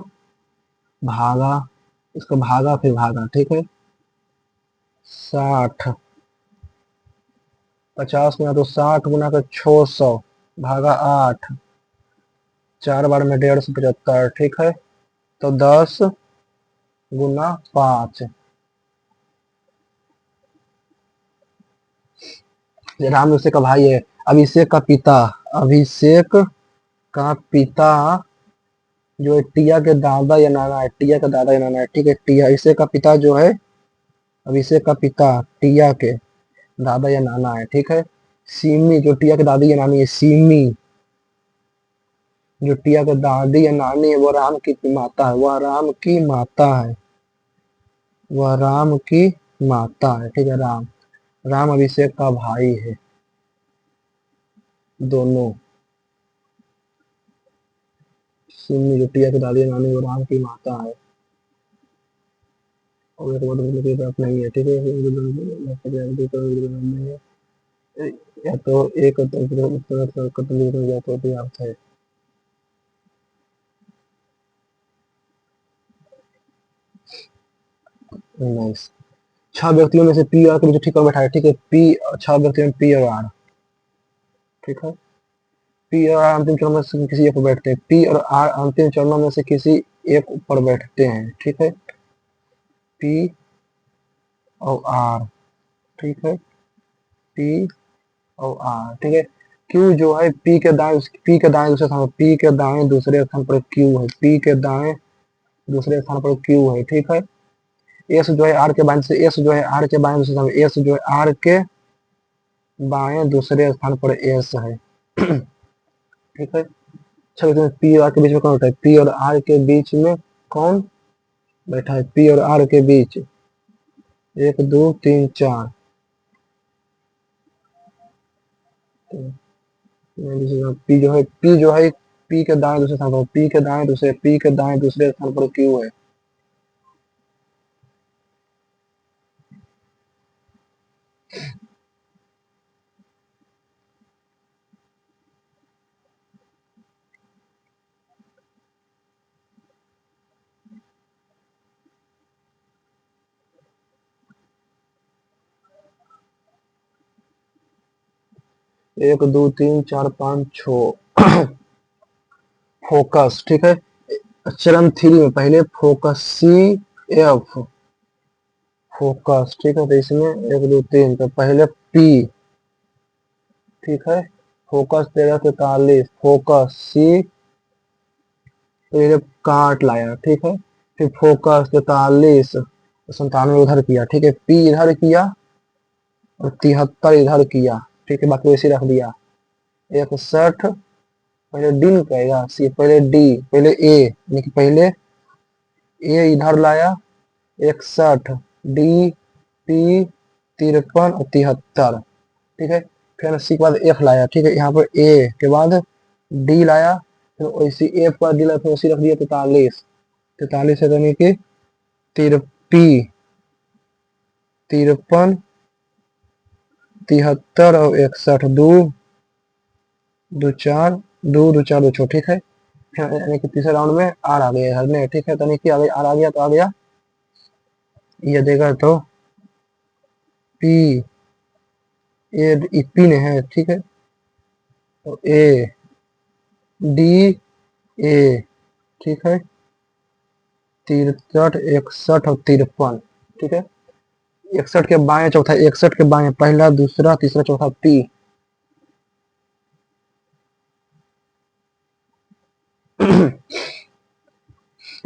[SPEAKER 1] भागा, इसका भागा फिर भागा, ठीक है। 60, 50 गुना तो 60 गुना का 600 भागा 8, 4 बार में 150 ठीक है। तो 10 गुना 5, राम अभिषेक का भाई है। अभिषेक का पिता, अभिषेक का पिता जो है टिया के दादा या नाना है, टिया का दादा या नाना है, ठीक है। टिया, अभिषेक का पिता जो है, अभिषेक का पिता टिया के दादा या नाना है, ठीक है। सिमी जो टिया के दादी या नानी है, सिमी जो टिया के दादी या नानी है, वो राम की माता है, वह राम की माता है, वह राम की माता है, ठीक है। राम, राम अभिषेक का भाई है, दोनों। सिमी जो टिया की दादी या नानी, वो राम की माता है, और एक वर्ड की बात नहीं है, ठीक है। या तो एक अर्थ है। नाइस। 6 व्यक्तियों में से पी और के बीच ठीक कर बैठा है, ठीक है। पी, 6 व्यक्तियों में पी और आर, ठीक है। पी और आर अंतिम चरणों में से किसी एक पर बैठते हैं, पी और आर अंतिम चरणों में से किसी एक पर बैठते हैं, ठीक है। पी और आर, ठीक है। पी और आर, ठीक है। क्यू जो है पी के दाएं दूसरे स्थान पर, पी के दाएं दूसरे स्थान पर क्यू है, पी के दाएं दूसरे स्थान पर क्यू है, ठीक है। एस जो है आर के बाएं से, एस जो है आर के बाएं दूसरे स्थान पर, एस जो है आर के बाएं दूसरे स्थान पर एस है, ठीक है। अच्छा, पी और आर के बीच में कौन बैठा है, पी और आर के बीच में कौन बैठा है, पी और आर के बीच 1 2 3 4, पी जो है पी के दाएं दूसरे स्थान पर, पी के दाएं दूसरे, पी के दाएं दूसरे स्थान पर क्यू है। 1 2 3 4 5 6 फोकस, ठीक है। चरण 3 में पहले फोकस सी एफ, फोकस, ठीक है। तो इसमें 1 2 3, तो पहले पी, ठीक है। फोकस 13 43, फोकस सी, तो ये काट लाया, ठीक है। फिर फोकस 43 97 उधर किया, ठीक है। पी इधर किया और 73 इधर किया, ठीक है। बाकी वैसे रख दिया। 61, पहले डी निकलेगा, सी पहले डी, पहले ए, यानी कि पहले ए इधर लाया, 61 डी, पी 53 और 73, ठीक है। फिर सी के बाद एफ लाया, ठीक है। यहाँ पर ए के बाद डी लाया, फिर वैसे एफ का डी लाया, फिर वैसे रख दिया 43, 43 है, यानी कि पी 53 73 और 61, दो दो चार, दो चार दो छो, ठीक है। फिर यानी कि तीसरे राउंड में आर आ गया हरने, ठीक है। तो यानी कि आर आ गया, तो आ गया ये देगा तो पी, ए पी ने है, ठीक है, तो ए डी ए, ठीक है, 63, 61 और 53, ठीक है। 61 के बाएं चौथा, 61 के बाएं पहला दूसरा तीसरा चौथा पी।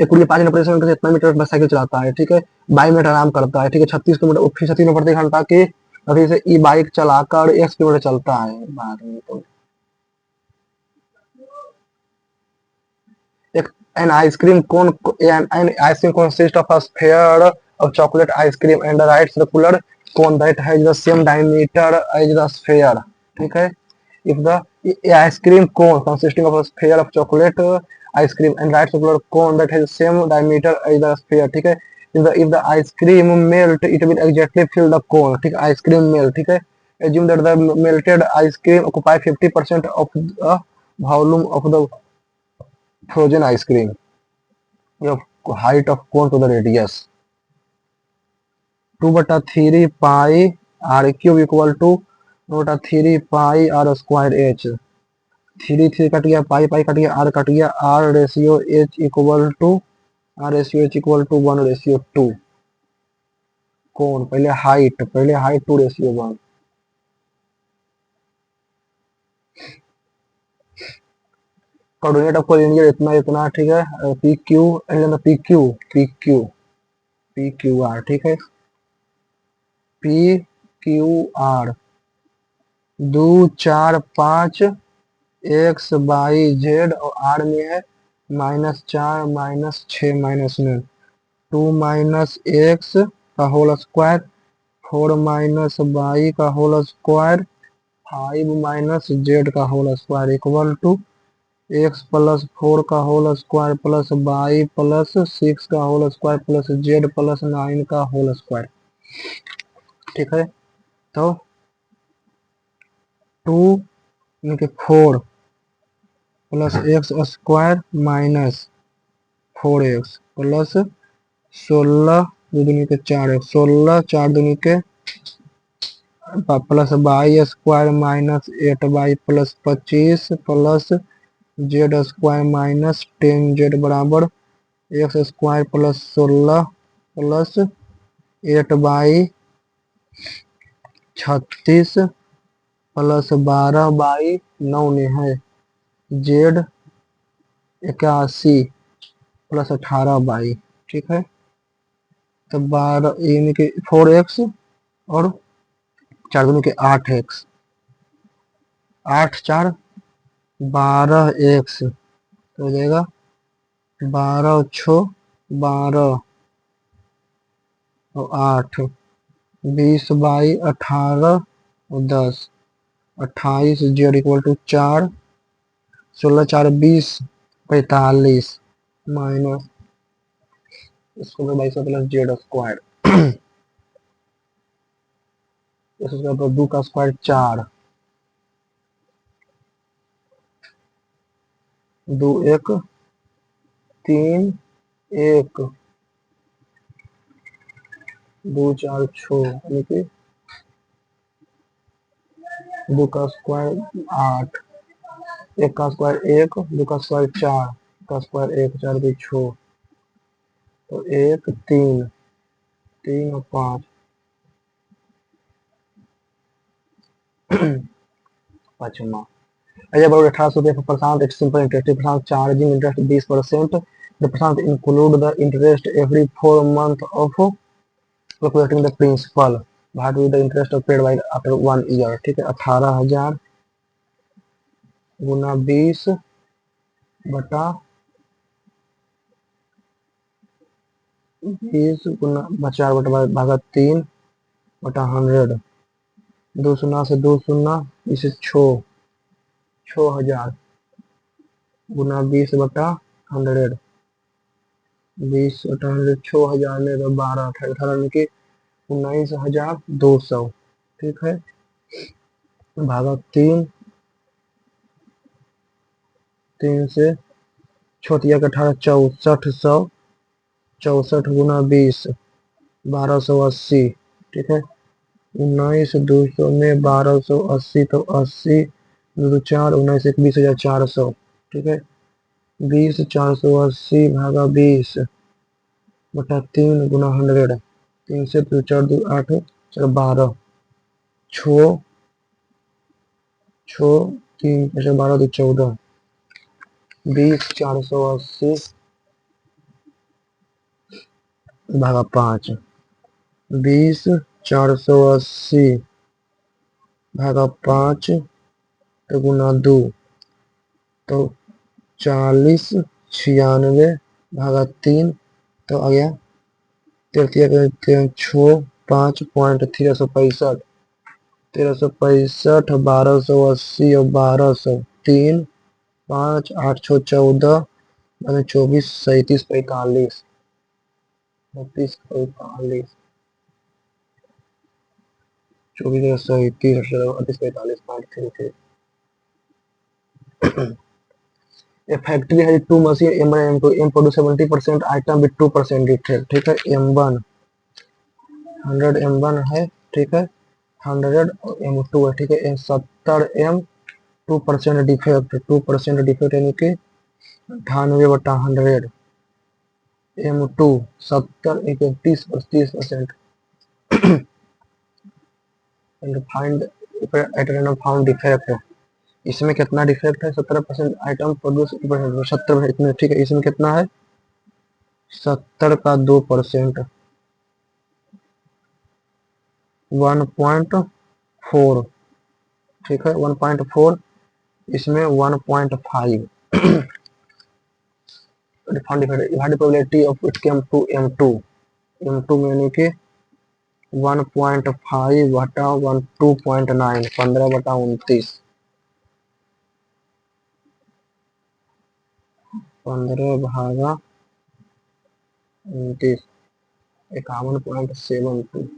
[SPEAKER 1] एक कुड़ी 5 ऑपरेशन करके इतना मीटर बस साइकिल चलाता है, ठीक है, 22 मिनट आराम करता है, ठीक है, 36 किलोमीटर फिर 36 प्रति घंटा के अभी से ई बाइक चलाकर 1 किलोमीटर चलता है बाद में। तो एक an ice cream cone an ice cream consists of a sphere of chocolate ice cream and a right circular cone that has the same diameter as the sphere, ठीक है। if the ice cream cone consisting of a sphere of chocolate ice cream and right circular cone that has the same diameter as the sphere, ठीक है, if the ice cream melt it will exactly fill the cone, ठीक है, ice cream melt, ठीक है, assume that the melted ice cream occupy 50% of the volume of the frozen ice cream, your height of cone to the radius 2/3 pi r cube equal to 2/3 pi r square h, 3 cut गया, पाई पाई कट गया, r कट गया, r ratio h equal to 1:2। कौन पहले हाइट 2:1। कोऑर्डिनेट ऑफ कोलिनियर इतना इतना, ठीक है, P Q P Q P Q P Q R, ठीक है, P Q R 2 4 5 x y z और आर में है -4 -6 -9, 2 एक्स का होल स्क्वायर, 4 वाई का होल स्क्वायर, 5 जेड का whole square equal to x plus 4 का whole square plus y plus 6 का whole square plus z plus 9 का होल स्क्वायर, ठीक है। तो 2 यानी कि 4 plus x square minus 4x plus 16 दूनी के 4x, 16 4 दूनी के plus y square minus 8y plus 25 plus z square minus 10z बराबर x square plus 16 plus 8y 36 plus 12/9 में है जेड 81 प्लस 18y, ठीक है। तो 12 यानी कि 4x और 4 दूनी के 8x, 8 4 12x, तो हो जाएगा 12 6 12 और 8 20/18 और 10 28 जेड इक्वल टू 4, 16 4 20 45 माइनस इसको 22 प्लस जेड स्क्वायर, इसका 2 का स्क्वायर 4, 2 1 3 1 2 4 6 यानी कि 2 का स्क्वायर 8, 1 का स्क्वायर 1, 2 का स्क्वायर 4 का स्क्वायर 1 4 2 6, तो 1 3 3 और 5 5वां। about 1800 rupees for percent, it's simple interest. The percent charging interest 20%. The percent include the interest every 4 months of calculating the principal. What will the interest of paid by after 1 year? ठीक है, 18,000 गुना 20 बटा 20 गुना 4 बटा भागा 3 बटा 100, 2 शून्य से 2 शून्य, इसे 6,000 गुना 20 बटा 100, 20 बटा 100 6,000 में 12 18 में के 19,200, ठीक है, भागा 3 3 से छोटिया का 18 6400, 64 गुना 20 1280, ठीक है। 19 200 में 1280, तो 80 दो 4, 19 एक 20,400, ठीक है। 20,480 भागा 20/3 गुना 100, 3 से 2 4 2 8, चलो 12, छो छो 3 5 12 2 14, 20,480 भागा 5, 20,480 भागा 5 तो गुना 2, तो 40 96 भागा 3, तो आ गया 13,5 1365, 1280 और 1200, 3 5 8 6 14, 24 37 45, 32 45, 24 37 38 45, 5 A factory has two machine M1 and M2. M produce 70% item with 2% defect, ठीक है। M1 100 M1 है, ठीक है। 100 M2 है, ठीक है। 70 M 2% डिफेक्ट, 2% डिफेक्ट यानी कि 98/100। M2 70 एक 30%। Find at random found defect, इसमें कितना डिफेक्ट है? 17% आइटम प्रोड्यूस 70 इतने, ठीक है। इसमें कितना है? 70 का 2%, 1.4, ठीक है। 1.4, इसमें 1.5। Found defect probability of it came to M2, M2 में यानी कि 1.5/1 2.9, 15/29, 15 भागा 29, 51.72।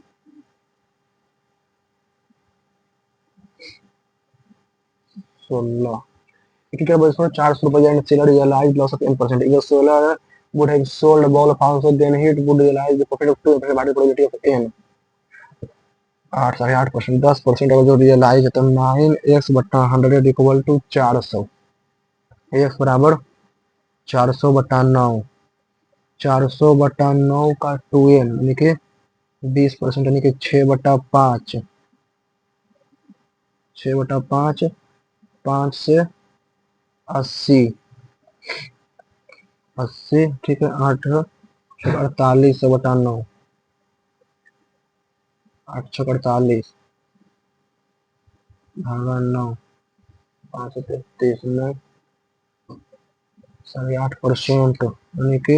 [SPEAKER 1] 16 क्या बोलते हैं? 400 रुपये and seller realise loss of 10%। If seller would have sold a ball of house, then he would realize the profit of 2% divided probability of n 8 8%, 10% अगर जो रियलाइज है तो 9x/100 इक्वल टू 400, x बराबर 400/9, 400/9 का 2n यानी कि 20%, यानी कि 6/5, 6/5, 5 से 80, 80, ठीक है। 8 48/9, 8 48 भागा 9, 5 33 में 8% यानी कि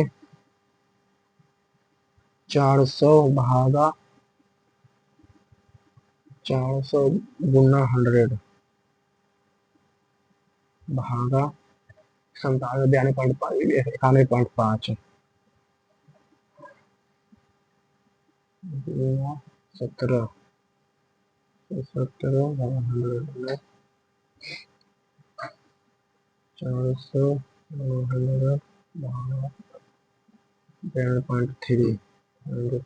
[SPEAKER 1] 400 भागा 400 गुना 100 भागा 91.5, 17 भागा 100, 400 100 भागा 10.3,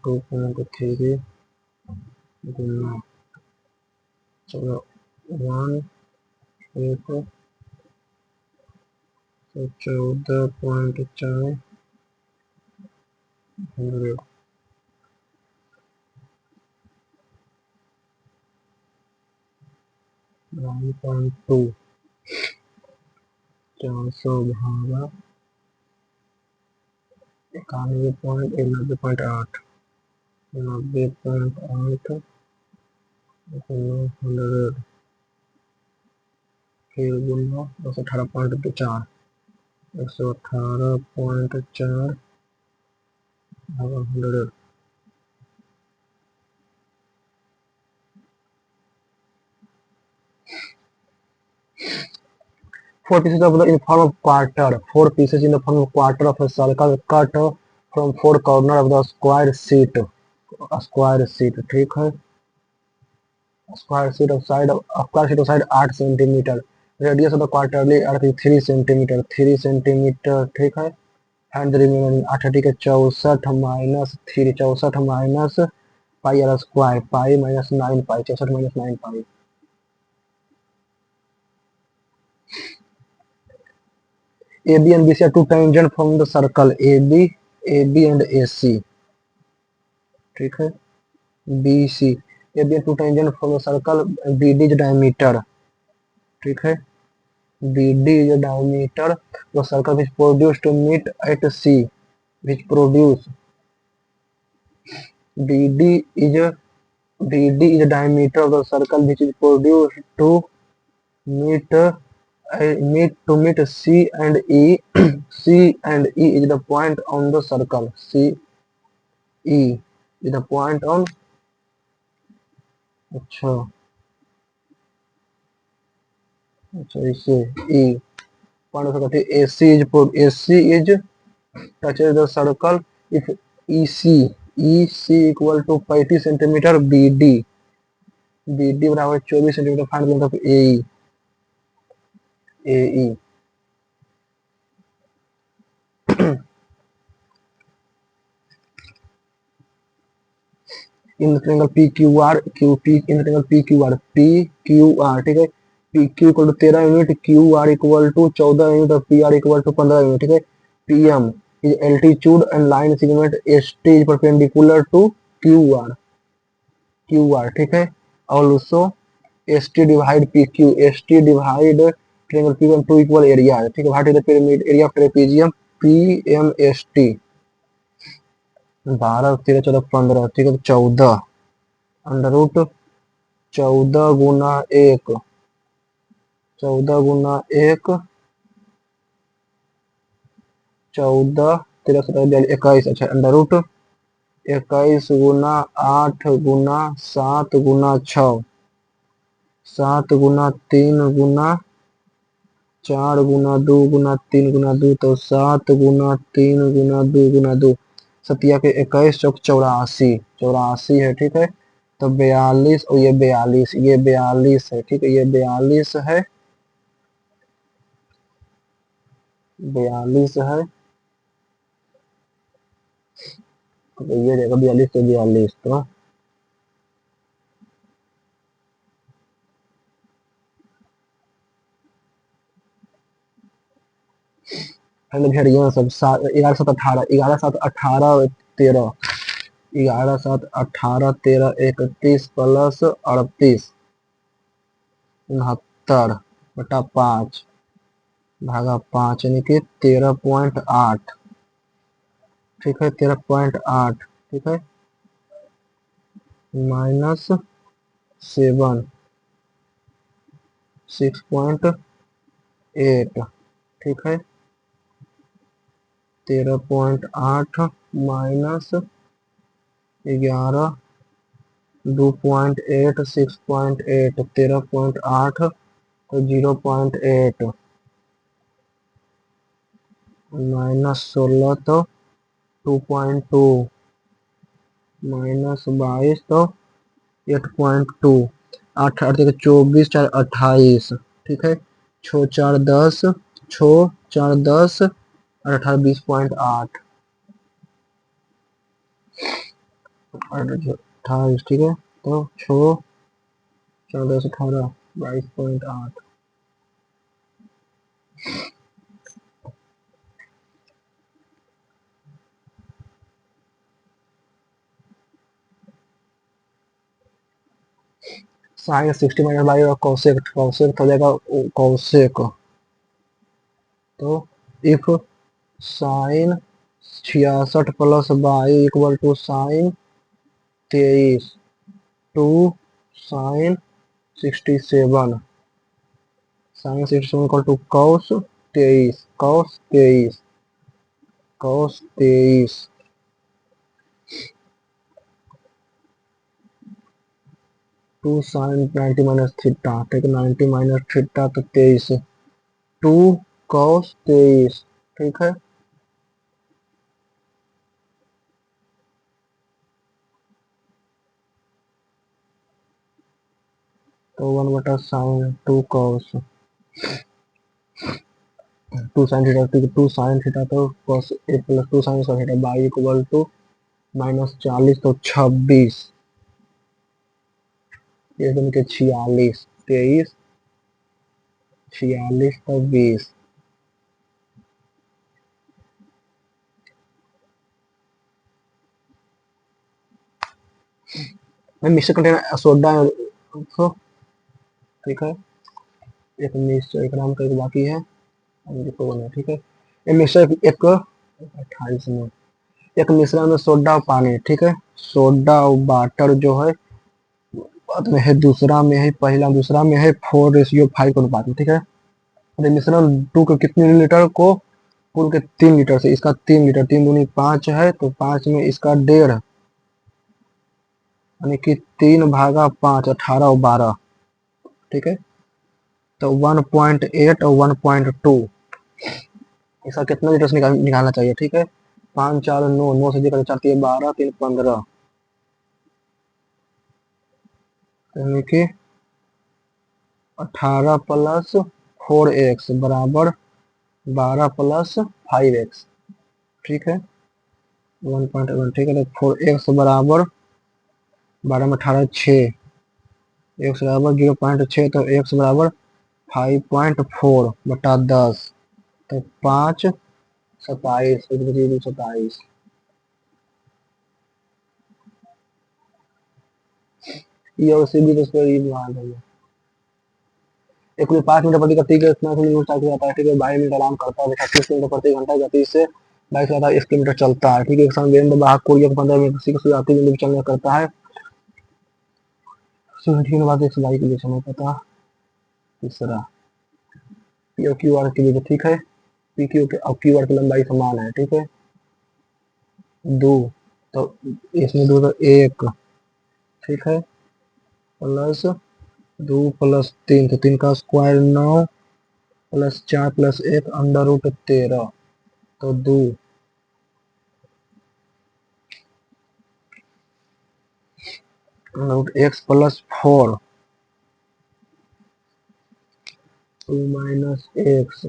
[SPEAKER 1] 2.3 गुना, चलो 1 1 तो 14.4 100, 9.2, 400 भागा 91.8, 90.8 गुना 100, फिर गुना 118.4, 118.4 भागा 100, 4 pieces of the in form of quarter, 4 pieces in the form of quarter of a circle cut from 4 corner of the square sheet, square sheet, ठीक है। Square sheet of side 8 centimetre, radius of the quarterly earth 3 centimetre, 3 centimetre, ठीक है। एंड रिमेनिंग 8 ठीक है 64 minus 3 64 minus pi are square pi minus 9 pi 64 minus 9 pi AB and BC are two tangent from the circle AB and AC ठीक है BC AB are two tangent from the circle BD is diameter ठीक है BD is diameter the circle which produced to meet at C which produce BD is BD is the diameter of the circle which is produced to meet meet C and E. C and E is the point on the circle. C E is the point on. अच्छा अच्छा इसे E point of circle. AC is touches the circle if EC equal to 35 centimetre BD बराबर 24 centimetre find length of AE in triangle in triangle PQR ठीक है PQ equal to 13 unit QR equal to 14 unit और PR इक्वल टू 15 यूनिट ठीक है PM is altitude and line segment ST is perpendicular to QR ठीक है also ST divide PQ ST divide triangle PM to equal area ठीक है what is the pyramid area of trapezium PMST 12 13 14 15 ठीक है 14 अंडर रूट 14 गुना 1 14 गुना 1 14 13 17 21 अच्छा अंडर रूट 21 गुना 8 गुना 7 गुना 6 7 गुना 3 गुना 4 गुना 2 गुना 3 गुना 2 तो 7 गुना 3 गुना 2 गुना 2 सतिया के 21 चौक 84 84 है ठीक है तो 42 और ये 42 है ठीक है ये 42 है 42 है तो ये रहेगा 42 तो 42 तो भेड़िया सब 11 7 18 11 7 18 13 11 7 18 13 31 प्लस 38 69 बटा 5 भागा 5 यानी कि 13.8 ठीक है 13.8 ठीक है माइनस 7 6.8 ठीक है 13.8 माइनस 11 2.8 6.8 13.8 तो 0.8 माइनस 16 तो 2.2 माइनस 22 तो 8.2 8 8 24 4 28 ठीक है 6 4 10 6 4 10 और 18 20.8 28 ठीक है तो 6 4 10 18 22.8 साइन 60 माइनस बाई और कौसेक कौसेक हो जाएगा कौसेक तो if sine 66 plus y equal to sine 23 two sine 67 sine 67 equal to cos 23 cos 23 cos 23 two sine 90 minus theta ठीक है 90 माइनस थीटा तो 23 टू कॉस 23 ठीक है तो 1 बटा sine 2 cos two sine theta, two sine theta तो cos A plus two sine square theta y equal to -40 तो 26, ये बन के 46, 23, 46 तो 20। मैं मिक्सर कंटेनर सोडा तो ठीक है, एक मिक्सर एक नाम का एक बाकी है, ठीक है। ये मिक्सर एक 28 में एक मिश्रण में सोडा और पानी, ठीक है। सोडा और वाटर जो है बाद में है, दूसरा में है, पहला दूसरा में है 4:5 अनुपात में, ठीक है। और ये मिश्रण 2 के कितने लीटर को कुल के 3 लीटर से, इसका 3 लीटर, 3 दूनी 5 है तो 5 में इसका 1.5, यानी कि 3/5, 18 और 12, ठीक है। तो 1.8 और 1.2 इसका कितना लीटर से निकालना चाहिए, ठीक है। 5 4 9, 9 से लेकर 4 3 12, 3 15, यानी कि 18 प्लस 4x बराबर 12 प्लस 5x, ठीक है। 1.1, ठीक है। तो 4x बराबर 12 में 18 6, x बराबर 0.6, तो x बराबर 5.4 बटा 10, तो 5 27, 27। ये और सी भी तो इसको ये मान है, एक कोई 5 मीटर प्रति गति के इतना किलोमीटर चालू जाता है, ठीक है। 22 मिनट आराम करता है, 36 किलोमीटर प्रति घंटा की गति से 22 किलोमीटर चलता है, ठीक है। एक समय गेंद वाहक को 15 मिनट किसी को शुरुआती बिंदु पर चलना करता है, ठीक है। बाद 122 के लिए समय पता। तीसरा पी और क्यू आर के लिए, ठीक है। पी क्यू के और क्यू आर की लंबाई समान है, ठीक है। 2, तो इसमें 2 तो 1, ठीक है, प्लस 2 प्लस 3, तो 3 का square 9 plus 4 plus 1 under root 13, तो 2 root x plus 4 2 minus x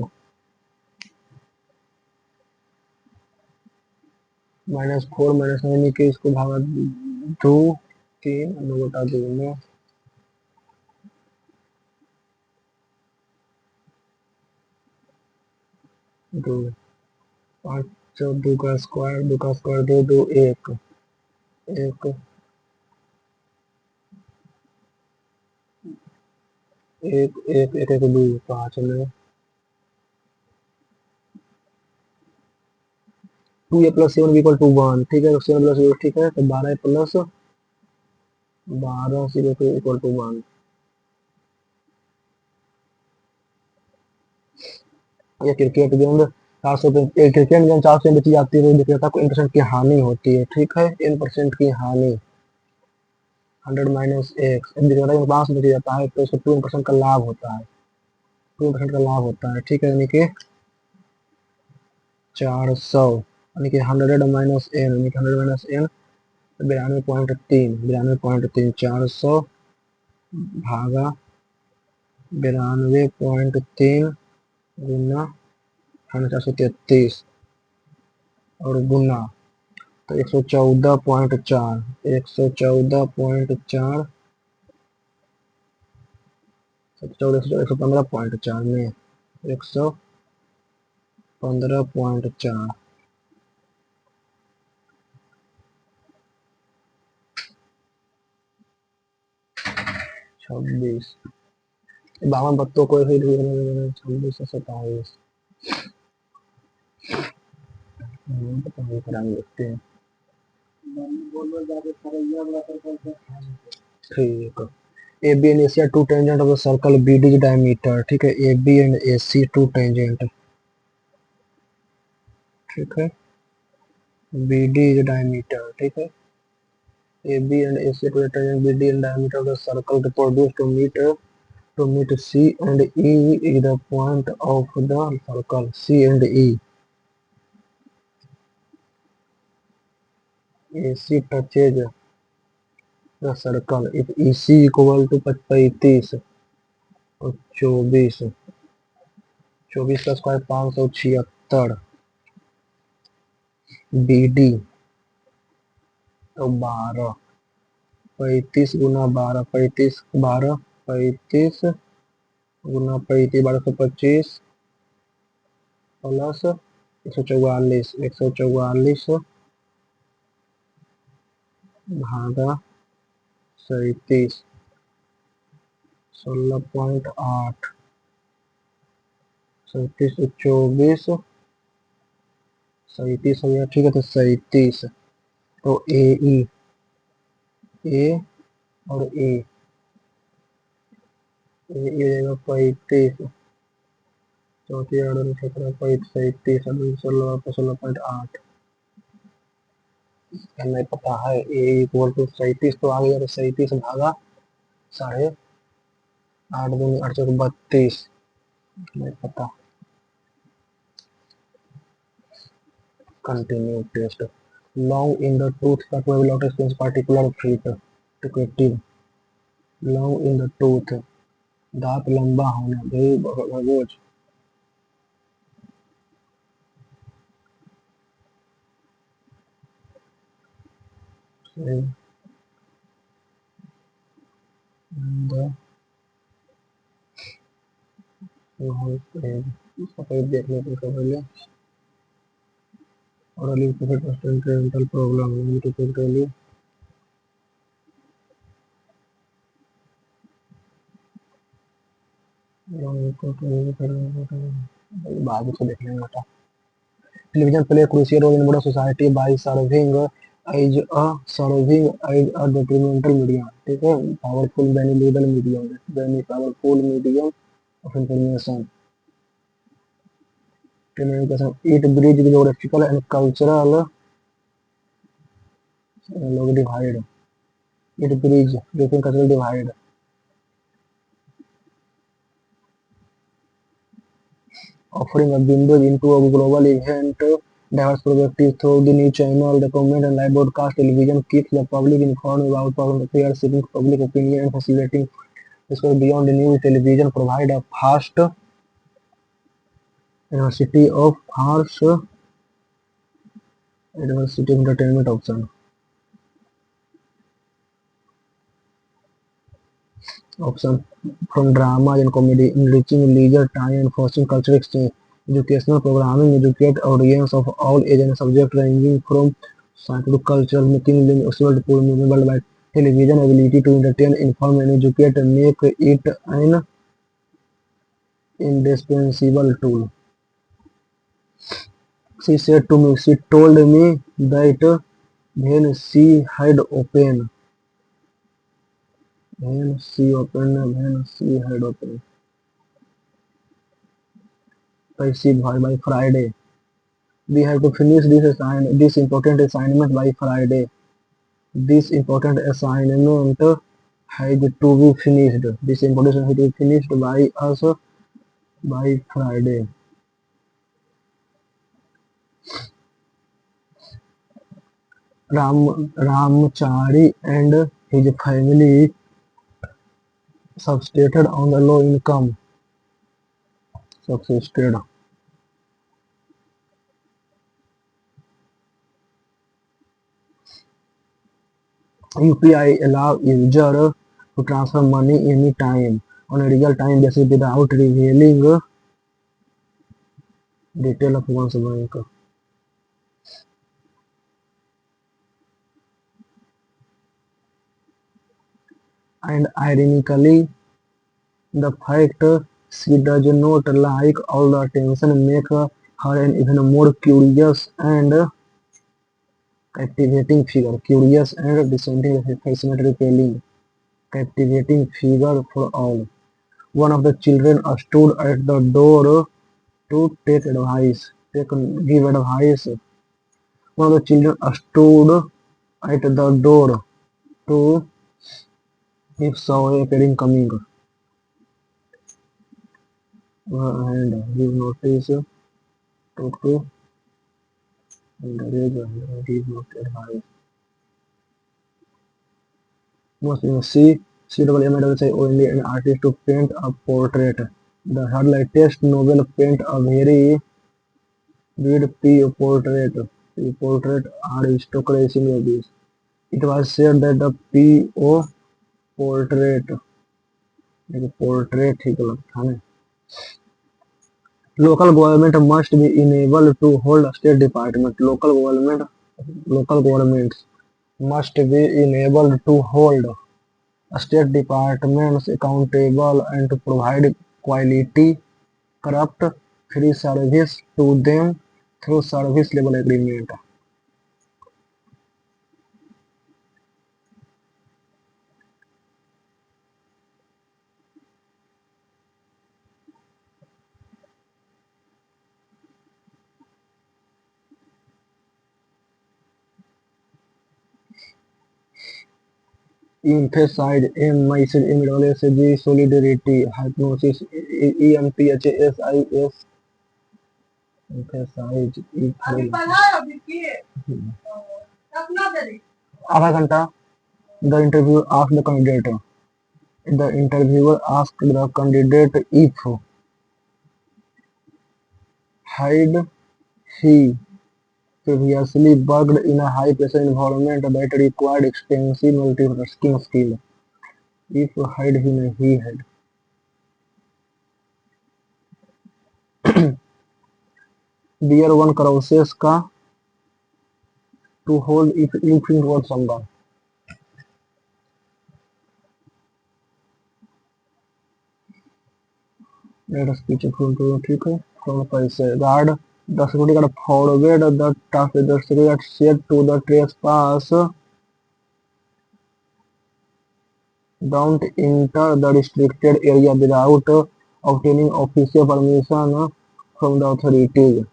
[SPEAKER 1] -4 minus, यानी कि इसको भागा 2 3 बटा 2 में 2 5 2 का स्क्वायर 2 2 1 1 1 1 1 1 2 5 में 2a प्लस 7 इक्वल टू 1, ठीक है। 7 प्लस 0, ठीक है। तो 12 प्लस 12 0 इक्वल टू 1। ये क्रिकेट गेंद 400 क्रिकेट गेंद 400 बची जाती है तो विक्रेता को इन% की हानि होती है, ठीक है। इन% की हानि 100 माइनस एक्स, विक्रेता के पास बच जाता है तो उसको 2% का लाभ होता है, 2% का लाभ होता है, ठीक है। यानी कि 400, यानी कि 100 माइनस एन, यानी कि 100 माइनस एन 92.3, 92.3, 400 भागा 92.3 गुना 433 और गुना, तो 114.4, 114.4, 115.4 में 115.4, 26 52 बत्तों को 26 से 27 देखते हैं, ठीक है। A B and A C are two tangent of the circle B D diameter, ठीक है। A B and A C two tangent, ठीक है। बी डी इज डायमीटर, ठीक है। A B and A C two tangent B D and diameter of the circle to produce to meet C and E is the point of the circle C and E. AC touches the circle if EC equal to 35 और 24, 24 का स्क्वायर 576, BD तो 12, 35 गुना 12, 35 12, 35 गुना 35 1225 प्लस 144, 144 भागा 37, 16.8, 37 24, 37 हो गया, ठीक है। तो 37 तो ए और ए जाएगा 35, चौथी ऑर्डर 17, 37, 16.8 नहीं पता है। ए इक्वल टू 37 तो आ गया, तो 37 भागा 8.5 दूनी 8 चौक 32, नहीं पता। Continue test. Long in the tooth का probability expense particular feet descriptive. Long in the tooth दांत लंबा होना, भगोज द देखने को पहले और अली डेंटल प्रॉब्लम रिपोर्ट के लिए बाद में देखने में था। Television play a crucial role in modern society by serving as a detrimental medium, ठीक है, powerful valuable medium, very powerful medium of information, communication. It bridges geographical and cultural divide. It bridges geographical and cultural divide, offering a window into a global event, diverse perspectives through the news channel, document and live broadcast. Television keeps the public informed about current affairs, shaping public opinion and facilitating discourse beyond the news. Television provide a vast diversity of entertainment option from drama and comedy, enriching leisure time and fostering cultural exchange. Educational programming educate audience of all age and subject ranging from science to culture, making them accessible to people worldwide. Television ability to entertain, inform, and educate make it an indispensable tool. She said to me, she told me that when she had opened, when she had opened, by Friday. We have to finish this important assignment by Friday. This important assignment has to be finished. This important assignment has to be finished by us by Friday. Ramachari and his family subsisted on the low income. Subsisted. UPI allow user to transfer money anytime on a real-time basis without revealing detail of one's bank. And ironically, the fact she does not like all the attention make her an even more curious and captivating figure. Curious and dissenting fascinating repelling. Captivating figure for all. One of the children stood at the door to take advice. Give advice. One of the children stood at the door to if saw a parent coming and give notice to encourage and give not advice. Most you see CWMWC only an artist to paint a portrait. The her latest novel paint a very vivid P portrait aristocracy movies. It was said that the P.O. portrait एक portrait ही गलत था ना. Local government must be enabled to hold state department. Local governments must be enabled to hold state departments accountable and to provide quality, corrupt, free service to them through service level agreement. Emphasize MSG solidarity hypnosis EMPHSIS emphasize आधा घंटा the interviewer asked the candidate if had he previously worked in a high pressure environment that required extensive multitasking skill. If had he had. Dear one crosses का to hold if towards someone. Let us speech full to ठीक है. थोड़ा पैसे guard the security guard forward the security said to the trespass. Don't enter the restricted area without obtaining official permission from the authorities.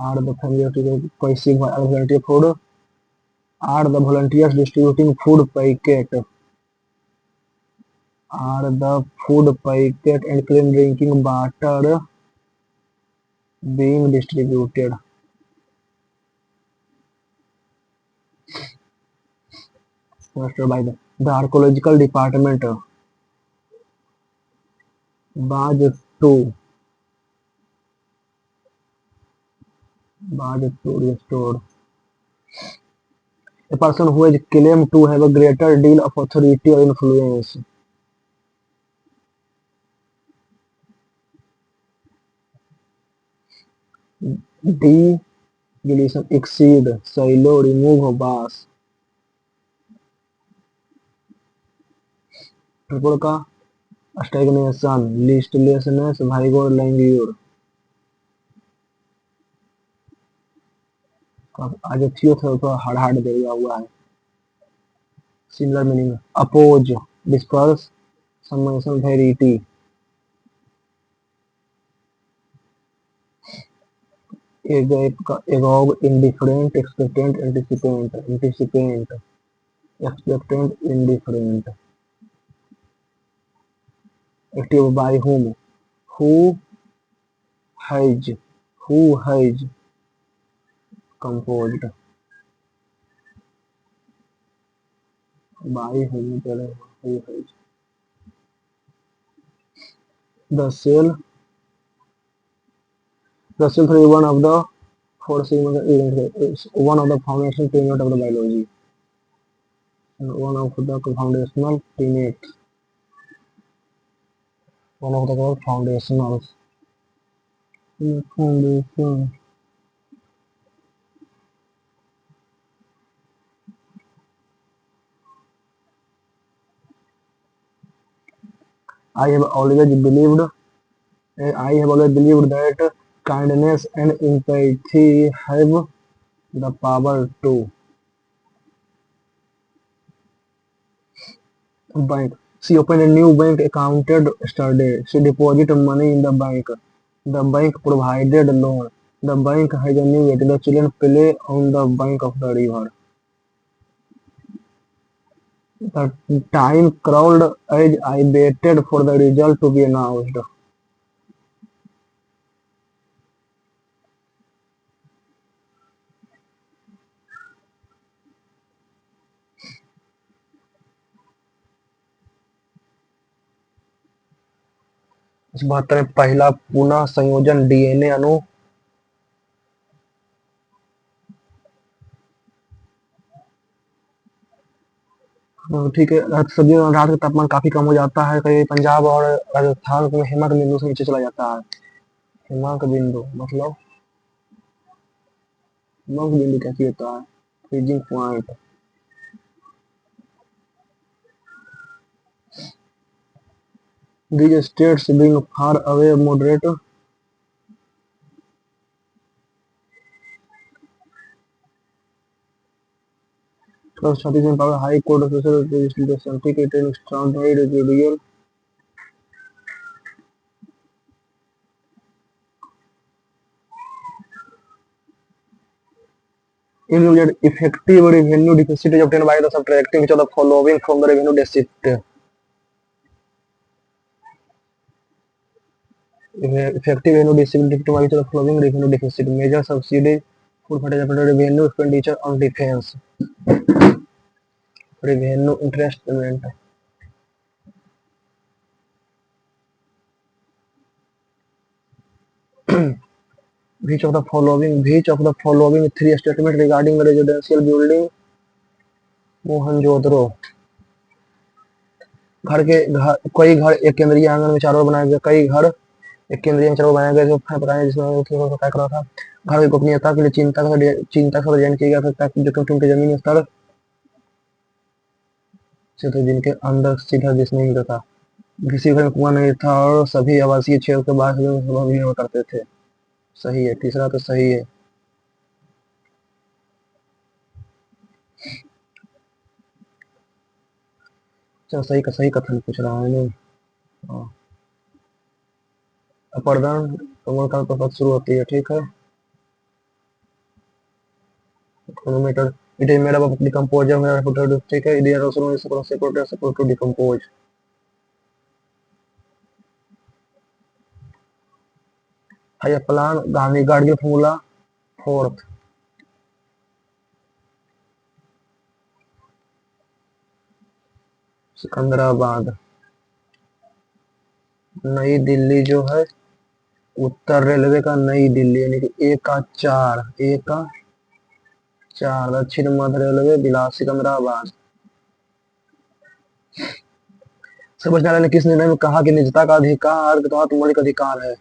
[SPEAKER 1] Are the volunteer food? Are the volunteers distributing food packet? Are the food packet and clean drinking water being distributed? Master by the archaeological department. Badge 2. Badge 2 restored. A person who has claimed to have a greater deal of authority or influence. D. Deletion exceed. Silo remove bas. Triple का स्टैग्नेशन लिस्टलेसनेस वाइगोर लैंग्यूर आज थियो तो हार्ड दे दिया हुआ है. Similar meaning oppose disperse summation verity agog indifferent expectant anticipant expectant indifferent active by whom who has composed by whom who has the cell theory one of the four segments is one of the foundation tenet of the biology and one of the foundational tenets one of the foundational foundation. I have always believed that kindness and empathy have the power to bank. She opened a new bank account yesterday. She deposited money in the bank. The bank provided loan. The bank has a new gate. The children play on the bank of the river. The time crawled as I waited for the result to be announced. 72 में पहला पुनः संयोजन डीएनए अणु ठीक है। सर्दियों में रात का तापमान काफी कम हो जाता है, कहीं पंजाब और राजस्थान में हिमक बिंदु से नीचे चला जाता है। हिमक बिंदु मतलब हिमक बिंदु कैसे होता है? Freezing point. These states being far away moderate plus 37 power high code processor the certificate and standard radial immediate effective revenue deficit is obtained by the subtracting which of the following from the revenue deficit. Effective revenue deficit determined by which of the following revenue deficit: major subsidy, full federal revenue expenditure on defense, revenue interest payment. Which of the following three statements regarding residential building Mohenjodaro? कई घर एक केंद्रीय आंगन में चारों ओर बनाए गए कई घर एक केंद्रीय में चारों ओर बनाए गए जो बताया जिसमें तय करा था। घर की गोपनीयता के लिए चिंता का डिजाइन किया गया था ताकि जो क्योंकि जमीनी स्तर से तो जिनके अंदर सीधा दिश नहीं मिलता था। किसी घर में कुआं नहीं था और सभी आवासीय क्षेत्र के बाहर निर्भर करते थे। सही है, तीसरा तो सही है। चलो सही कथन पूछ रहा हूँ। हाँ। अपर्दन कमल काल पर पद शुरू होती है, ठीक है। chronometer it is made up of decomposer where photo ठीक है। they are also known as support to decompose. High plan Gandhi Gargi formula fourth. Secunderabad नई दिल्ली जो है उत्तर रेलवे का नई दिल्ली यानी कि ए का 4 दक्षिण मध्य रेलवे बिलास सिकंदराबाद। सर्वोच्च न्यायालय ने किस निर्णय में कहा कि निजता का अधिकार के तहत मौलिक अधिकार है?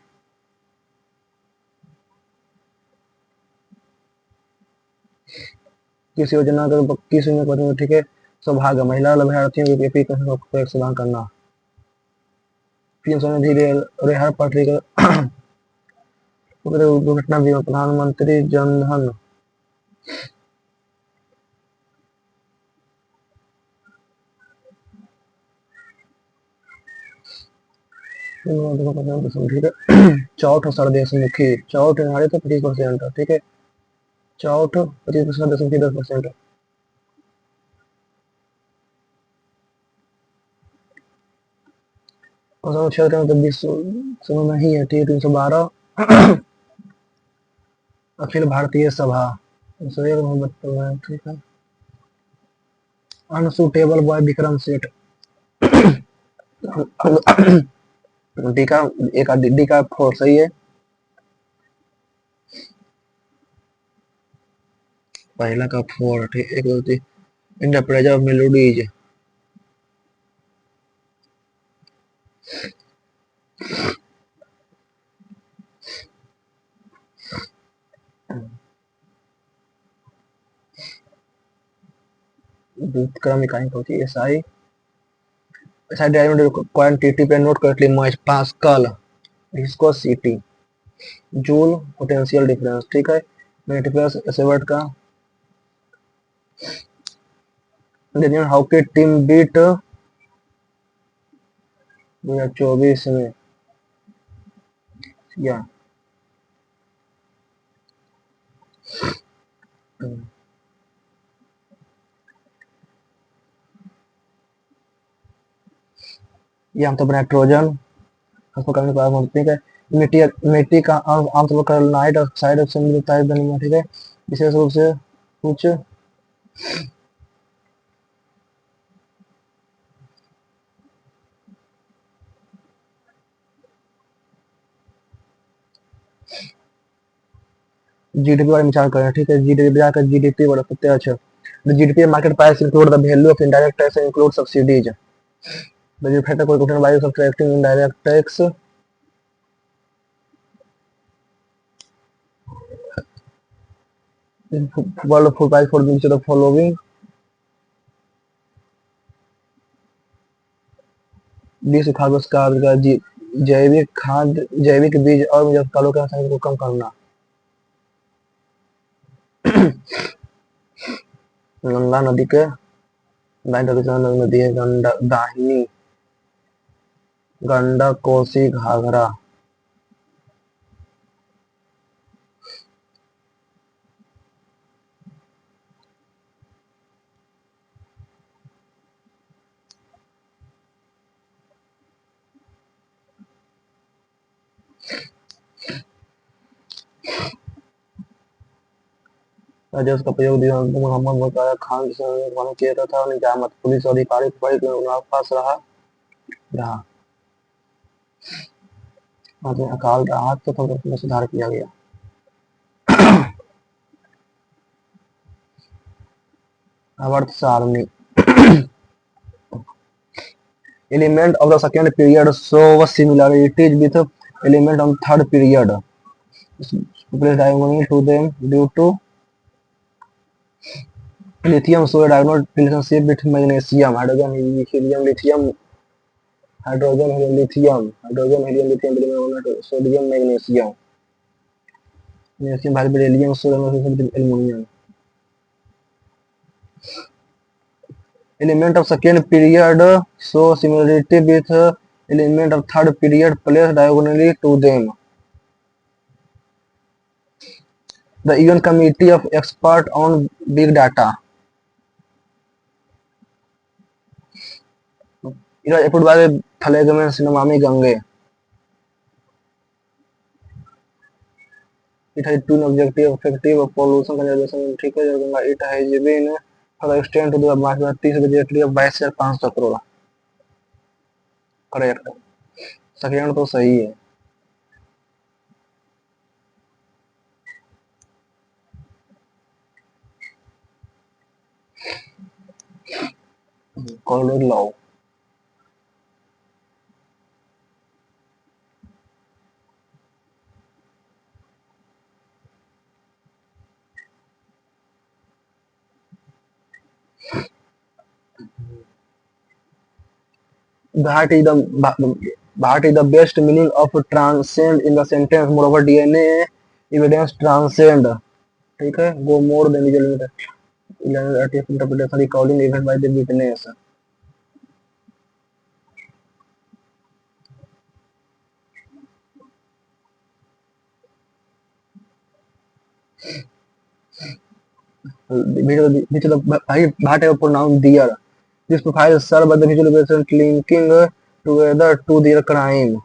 [SPEAKER 1] किस योजना का ठीक है। सौभाग्य महिला लाभार्थियों के पीपी को एक सभा करना। पीएम स्वनिधि रेहर पटरी का दुर्घटना बीमा प्रधानमंत्री जनधन ठीक है। चौथ और सरदेशमुखी चौथ हमारे तो 25%, ठीक है। चौथ 25%, देशमुखी 10%। क्षेत्र में तो विश्व समय नहीं है, ठीक है। 312 अखिल भारतीय सभा ठीक है। Unsuitable boy Vikram Seth D का एक डी का 4 सही है। पहला का 4 ठीक। एक होती इंटरप्रेटर ऑफ मेलोडीज क्रम इकाई होती है एसआई क्वांटिटी पे नोट करेक्टली मच पास्कल इसको सीटी जूल पोटेंशियल डिफरेंस, ठीक है। प्लस सेवर्ट का हॉकी टीम बीट 2024 में या ये हम तो नाइट्रोजन उसको करने के बाद बोलते हैं कि मिट्टी का आमतौर पर नाइट ऑक्साइड से मिलता है धनी में, ठीक है। विशेष रूप से कुछ जीडीपी बारे में विचार करें, ठीक है। जीडीपी बड़ा सकते हैं। अच्छा, the GDP market price include the value of indirect tax include subsidies. The factor coefficient by subtracting indirect tax world food price for the following बीज खाद्य का जैविक खाद, जैविक बीज और मुजफ्फरपुर के रसायन को कम करना। गंगा नदी के दाहिनी नदी है दाहिनी, गंडक, कोसी, घाघरा। राजस्व का प्रयोग मोहम्मद बकाया खान जिसने किया था निजामत पुलिस अधिकारी पास रहा अकाल राहत तो थोड़ा सुधार किया गया। अवर्थ सारणी element of the second period show similarities with element of third period. Place diagonally to them due to lithium show a diagonal relationship with magnesium, hydrogen, helium, lithium, hydrogen, helium, lithium, sodium, magnesium. Magnesium by beryllium, sodium, aluminum. Element of second period show similarity with element of third period placed diagonally to them. The UN Committee of Experts on Big Data. It was approved by the Thalagamans Namami Gange. It has two objectives: effective pollution conservation. ठीक है, जो Ganga it has been for the extent to the mark 30 budgetary of 22,500 crore. Correct, second तो सही है। Colony law that is the best meaning of transcend in the sentence. Moreover, DNA evidence transcend. ठीक है, go more than usual limit. Interpretation recalling event by the witness. Which is the part of pronoun dear. This profile serve as the visualization linking together to their crime.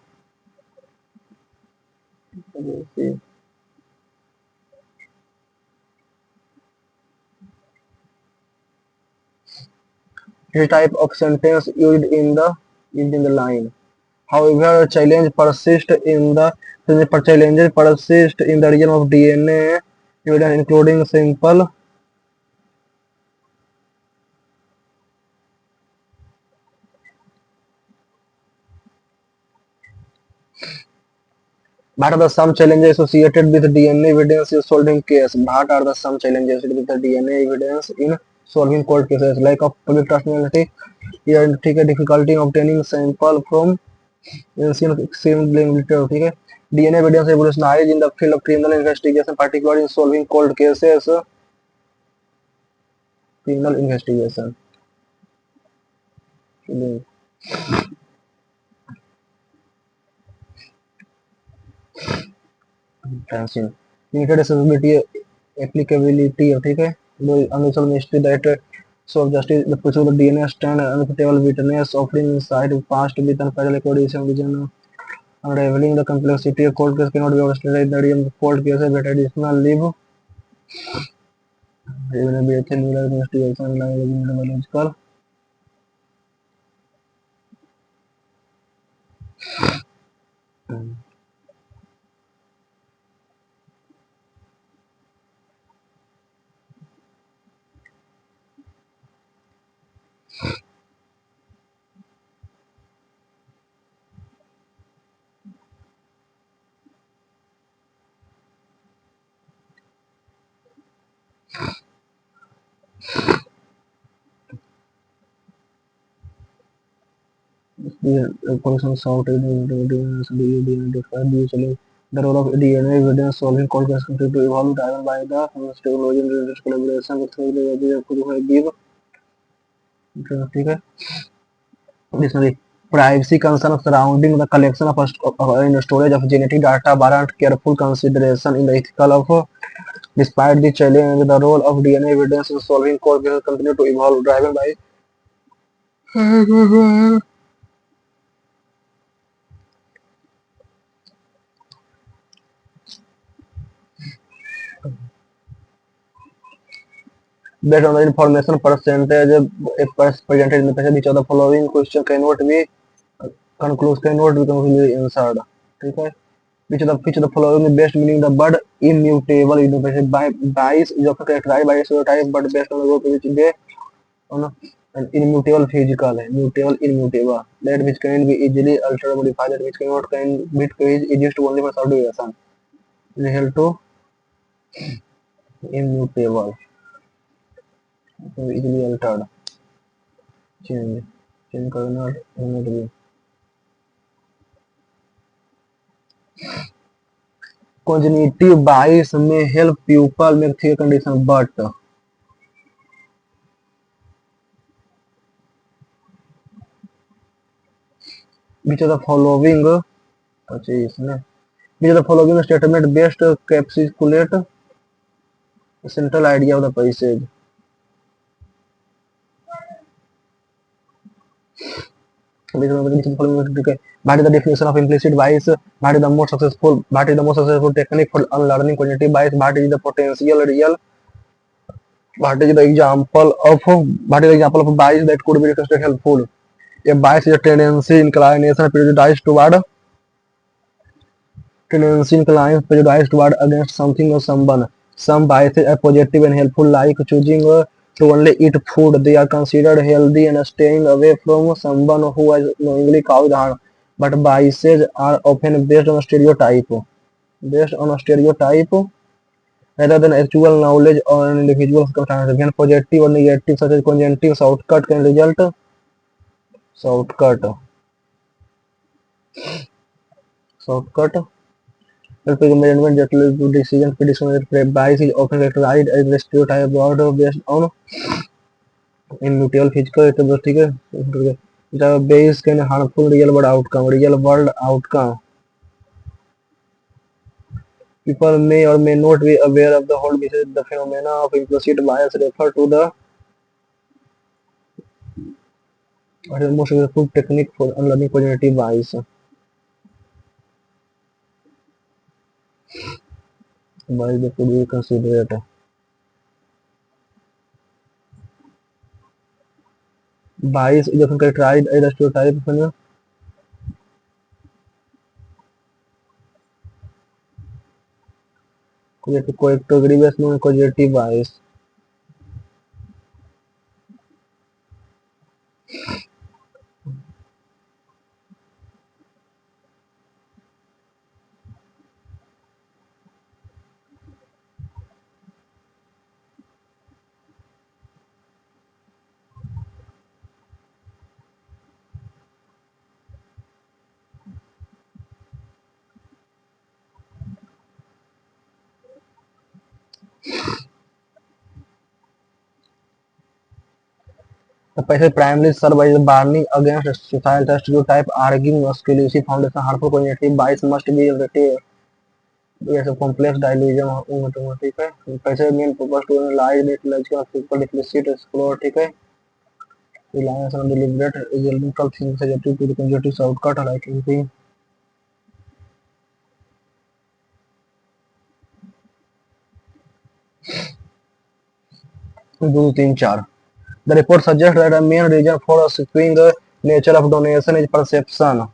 [SPEAKER 1] This type of sentence used in the line. However, challenges persist in the region of DNA evidence, including simple what are the some challenges associated with DNA evidence in solving case? What are the some challenges with the DNA evidence in solving court cases? Lack of public trustability, difficulty in obtaining sample from ancient literature. ठीक है, DNA evidence revolutionized in the field of criminal investigation, particularly in solving cold cases. Criminal investigation. Transition. Limited accessibility, applicability. ठीक है, unusual mystery that solve justice, the pursuit of DNA stand unpredictable witness, offering insight past with unparalleled accuracy vision, unraveling the complexity of cold case cannot be overstated in the realm of cold cases, but additional live even be a neural investigation biological. The person sought in usually the role of DNA evidence solving called continue to evolve driven by the technology and research collaboration with the give ठीक है Additionally, privacy concerns surrounding the collection of and storage of genetic data warrant careful consideration in the ethical of despite the challenge the role of DNA evidence in solving court cases continue to evolve driven by based on the information percentage presented in the passage which of the following question cannot be conclusively answered ठीक है which of the following is best meaning the bird immutable innovation by bias is often characterized by a stereotype but based on the group which they on an immutable physical mutable immutable that which can be easily altered modified that which cannot can bit is used only for subdivision equal to immutable so easily altered change करना होना चाहिए cognitive bias may help pupil make theory condition but which of the following अच्छा इसमें which of the following statement best capsulate the central idea of the passage which of the following what is the definition of implicit bias what is the most successful technique for unlearning cognitive bias what is the potential real what is the example of bias that could be considered helpful a bias is a tendency inclination prejudice toward against something or someone. Some biases are positive and helpful, like choosing to only eat food they are considered healthy and staying away from someone who has knowingly caused harm. But biases are often based on a stereotype rather than actual knowledge or an individual circumstances. When positive or negative, such as cognitive shortcut can result shortcut shortcut Self management that leads to decision prediction bias is often characterized as the stereotype about based on immutable physical characteristics. The bias can harmful real world outcome. People may or may not be aware of the whole basis. The phenomena of implicit bias refer to the what is the most successful technique for unlearning cognitive bias. Bias that could be considered. Bias is often characterized as a stereotype phenomenon. Category based on cognitive bias. The passage primarily serves as warning against societal stereotype, arguing exclusive foundation harmful cognitive bias must be related as a complex delusion ठीक है passage main purpose to analyze that logical of people implicit explore ठीक है reliance on deliberate elemental things subjective to the conjunctive shortcut like anything 2 3 4 The report suggests that a main reason for a skewing nature of donation is perception.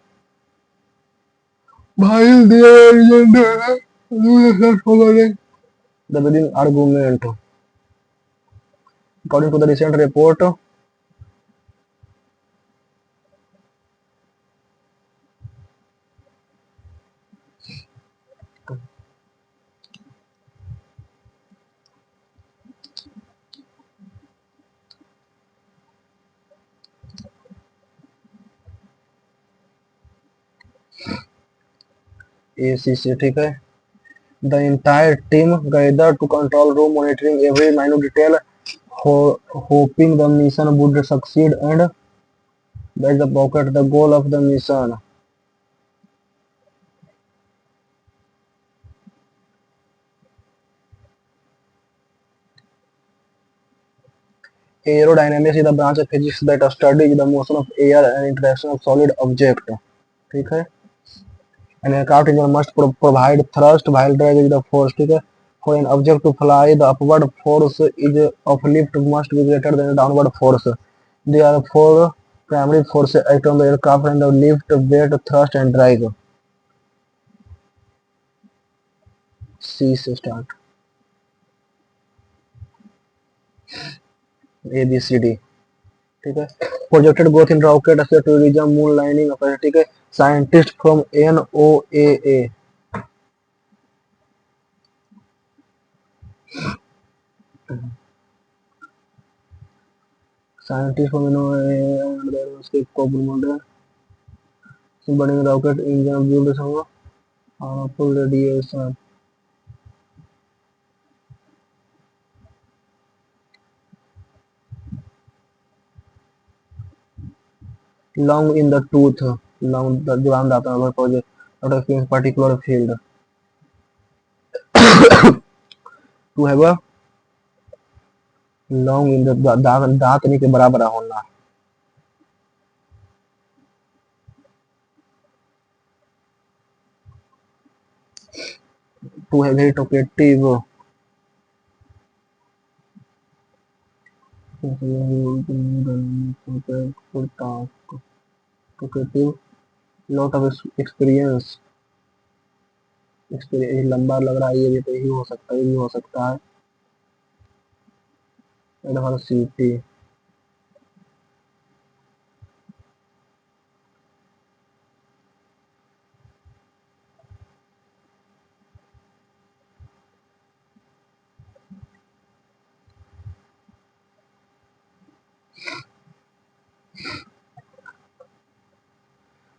[SPEAKER 1] While there is a following the within argument. According to the recent report, AC से, ठीक है। The entire team gathered to control room, monitoring every minute detail, hoping the mission would succeed, and that's the pocket the goal of the mission. Aerodynamics is the branch of physics that studies the motion of air and interaction of solid object, ठीक है। An aircraft engine must provide thrust while drag is the force, ठीक है। For an object to fly, the upward force is of lift must be greater than the downward force. There are four primary forces act on the aircraft and the lift, weight, thrust and drag. C से start, A B C D, ठीक है। Projected growth in rocket tourism moon landing, ठीक है। Scientist from NOAA, scientist from NOAA उसके co-promoter burning rocket engine build some harmful radiation long in the tooth, long the divan data over project not experience particular field to have a long in the दांत नहीं के बराबर होना, to have very talkative, talkative lot of experience, experience लंबा लग रहा है, ये भी तो यही हो सकता है, ये भी हो सकता है। Adversity,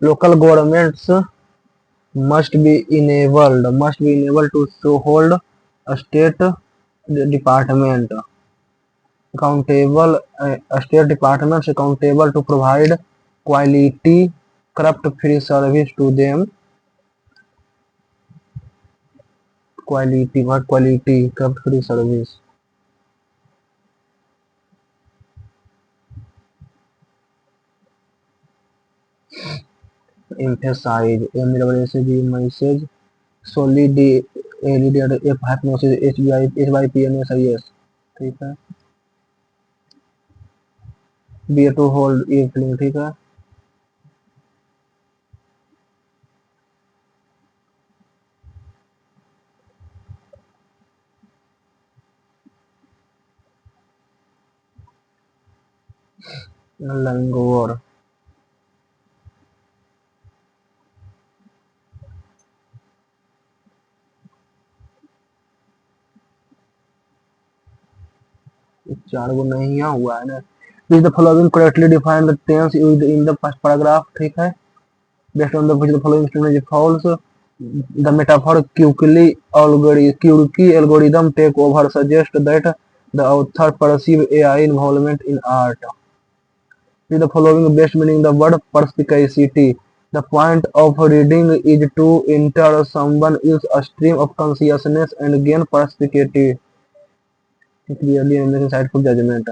[SPEAKER 1] local governments must be enabled to hold a state department accountable, state departments accountable to provide quality corrupt-free service to them. Quality, what quality? Corrupt-free service. Emphasize, MWSG message, solid LED F hypnosis HYPNSIS, ठीक है। बी टू होल्ड ये फिलिंग, ठीक है। लैंगोर, चार गो नहीं यहाँ हुआ है ना। Is the following correctly define the tense used in the first paragraph, ठीक है। Based on the which the following statement is false. The metaphor Quickie algorithm take over suggests that the author perceive AI involvement in art. With the following best meaning the word perspicacity. The point of reading is to enter someone else's stream of consciousness and gain perspective. Clearly and insightful judgment.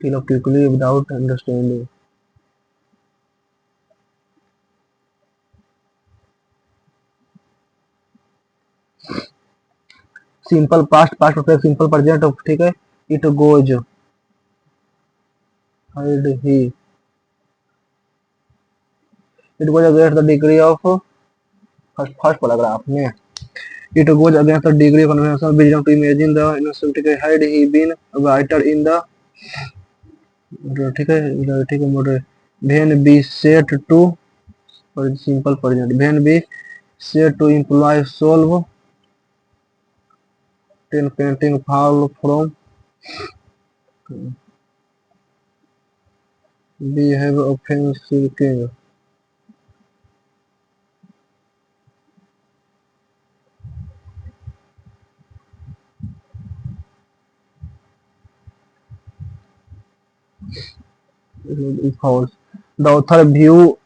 [SPEAKER 1] Feel of quickly without understanding. Simple past, past perfect, simple present, ठीक है। It goes, heard he. It goes against the degree of first paragraph में। It goes against the degree of conventional wisdom to imagine the innocent, had he been a writer in the, ठीक है motor. When be set to, simple present, when be set to employ solve, ten painting fall from, behave offensive king, Is false. The author view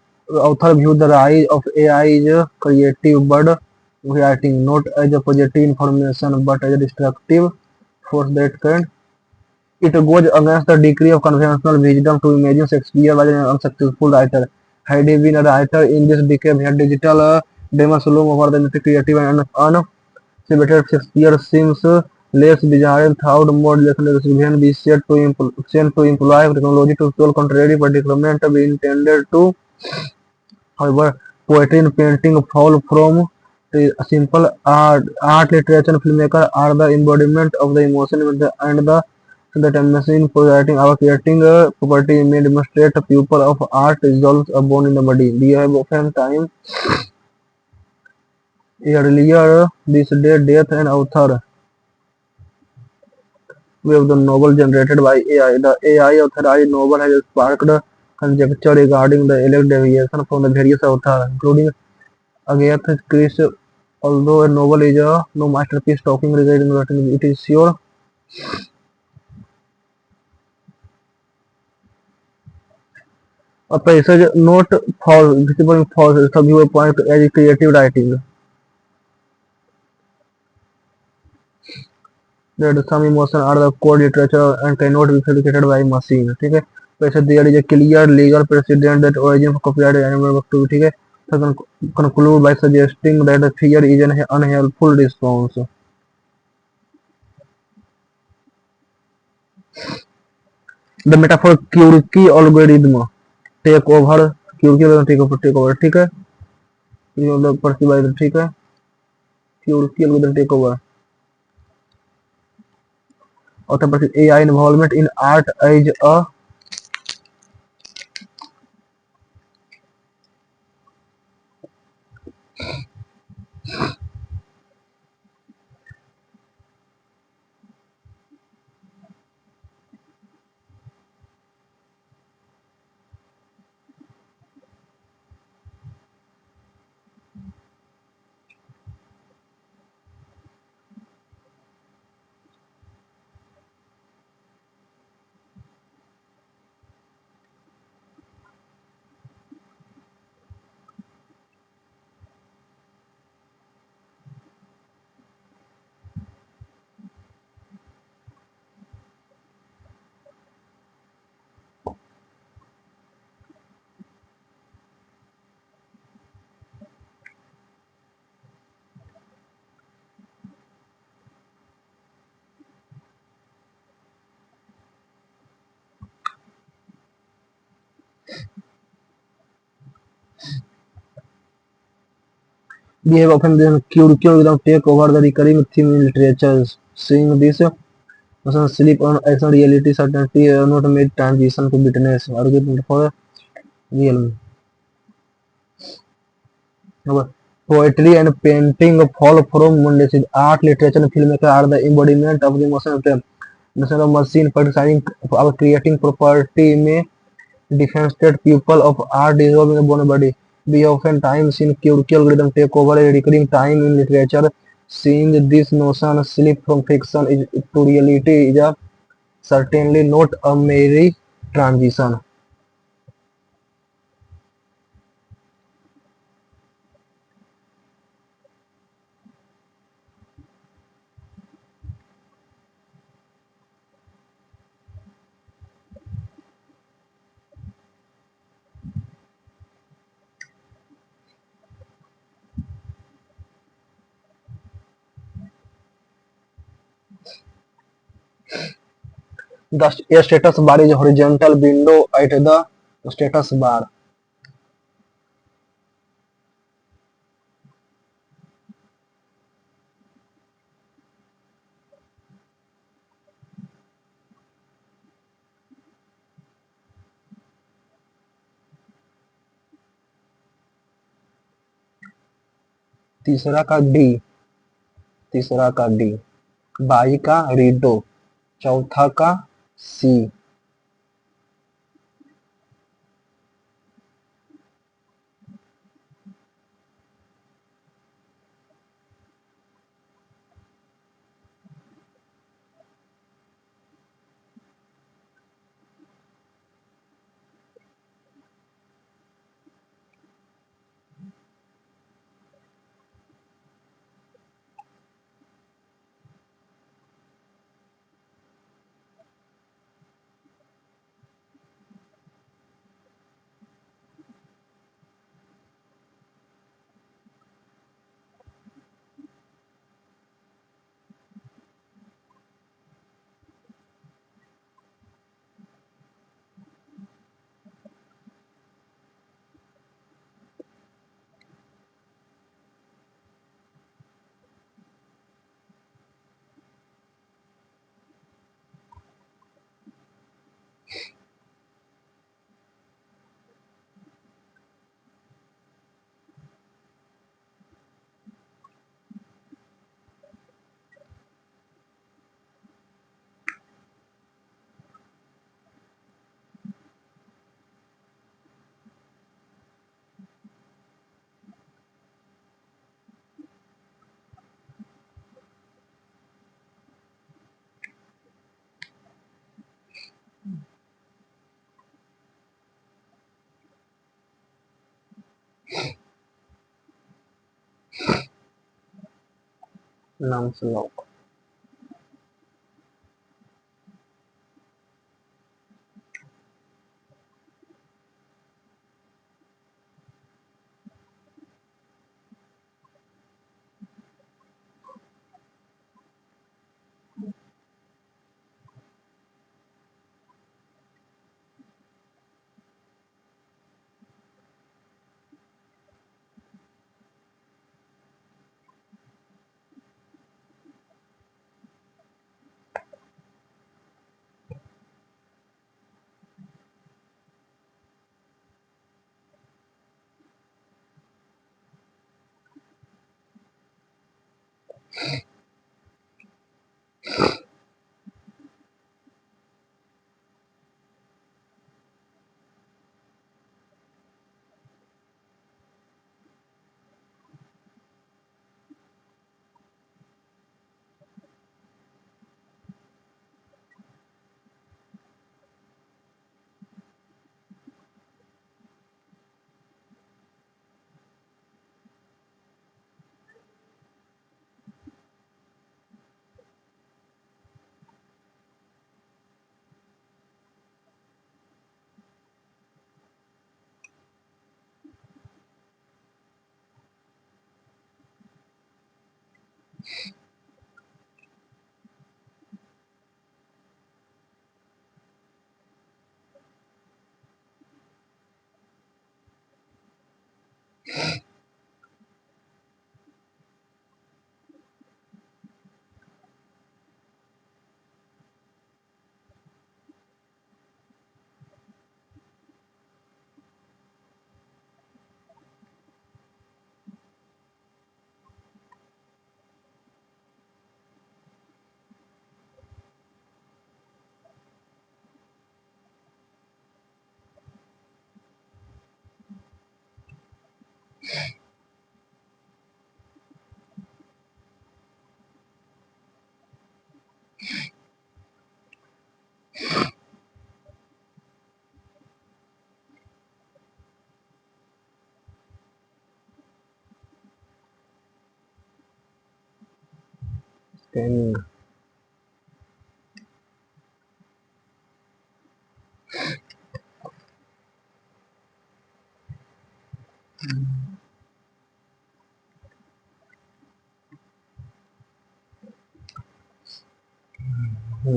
[SPEAKER 1] the rise of AI is a creative but writing, not as a positive information but as a destructive force that can. It goes against the degree of conventional wisdom to imagine Shakespeare was an unsuccessful writer. Had he been a writer in this decade, had digital demons loom over the creative and uncelebrated Shakespeare seems less bizarre and thought more legendary when we sent to employ technology to solve contrary predicament we intended to. However, poetry and painting fall from the simple art, literature, and filmmaker are the embodiment of the emotion and the tendency in writing. Our creating property may demonstrate a pupil of art resolves a bone in the body. We have often time earlier this day death and author. We have the novel generated by AI. The AI authorized novel has sparked conjecture regarding the elect deviation from the various authors, including Agatha Christie. Although a novel is no masterpiece talking regarding writing, it is sure a passage not false, visible in false, is the viewpoint as creative writing. That some emotions are the core literature and cannot be fabricated by machine. ठीक है, वैसे there is a clear legal precedent that origin of copyright animal activity. ठीक है, so conclude by suggesting that the fear is an unhelpful response. The metaphor Kuroki algorithm take over, Kuroki algorithm take over. ठीक है, ये मतलब perceived, ठीक है, Kuroki algorithm take over. Author perceives AI involvement in art as a we have often been Kuroki take over the recurring theme in literature. Seeing this person sleep on action reality certainty not made transition to witness argument for real. Our poetry and painting fall from mundane art, literature, and filmmaker are the embodiment of the emotion of the national machine partitioning our creating property may defensive people of art dissolve in the bone body. We often times in curical rhythm take over a recurring time in literature. Seeing this notion slip from fiction to reality is certainly not a merry transition. A status bar is a horizontal window at the status bar. तीसरा का डी तीसरा का डी बाई का रीडो चौथा का सी नाम से लॉक। स्कैनिंग।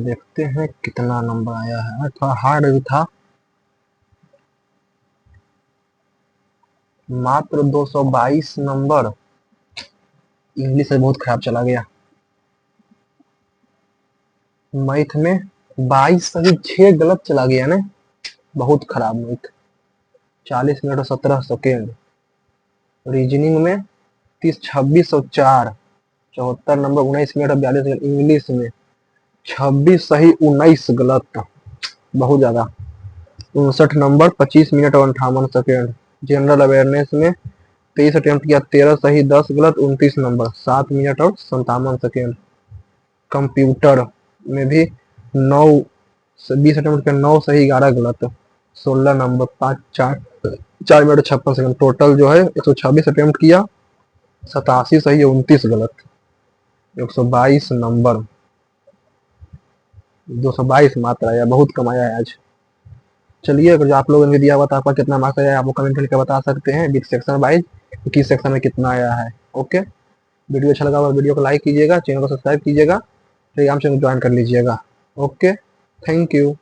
[SPEAKER 1] देखते हैं कितना नंबर आया है, थोड़ा हार्ड भी था। मात्र 222 नंबर। इंग्लिश से बहुत खराब चला गया। मैथ में 22 सही 6 गलत चला गया ना, बहुत खराब मैथ। 40 मिनट और 17 सेकेंड। रीजनिंग में 30 26 और 4 74 नंबर 19 मिनट और 42 सेकेंड। इंग्लिश में 26 सही 19 गलत, बहुत ज्यादा। 59 नंबर 25 मिनट और 58 सेकेंड। जनरल अवेयरनेस में 23 अटेम्प्ट किया, 13 सही 10 गलत, 29 नंबर 7 मिनट और 57 सेकेंड। कंप्यूटर में भी 9 20 अटेम्प्ट किया, 9 सही 11 गलत, 16 नंबर 4 मिनट 56 सेकेंड। टोटल जो है 126 अटेम्प्ट किया, 87 सही 29 गलत, 122 नंबर। 222 मात्र आया, बहुत कम आया है आज। चलिए, अगर जो आप लोगों ने दिया हुआ था आपका कितना मार्क्स आया है, आप वो कमेंट करके बता सकते हैं विद सेक्शन वाइज, किस सेक्शन में कितना आया है। ओके, वीडियो अच्छा लगा हुआ वीडियो को लाइक कीजिएगा, चैनल को सब्सक्राइब कीजिएगा, टेलीग्राम चैनल ज्वाइन कर लीजिएगा। Okay, thank you.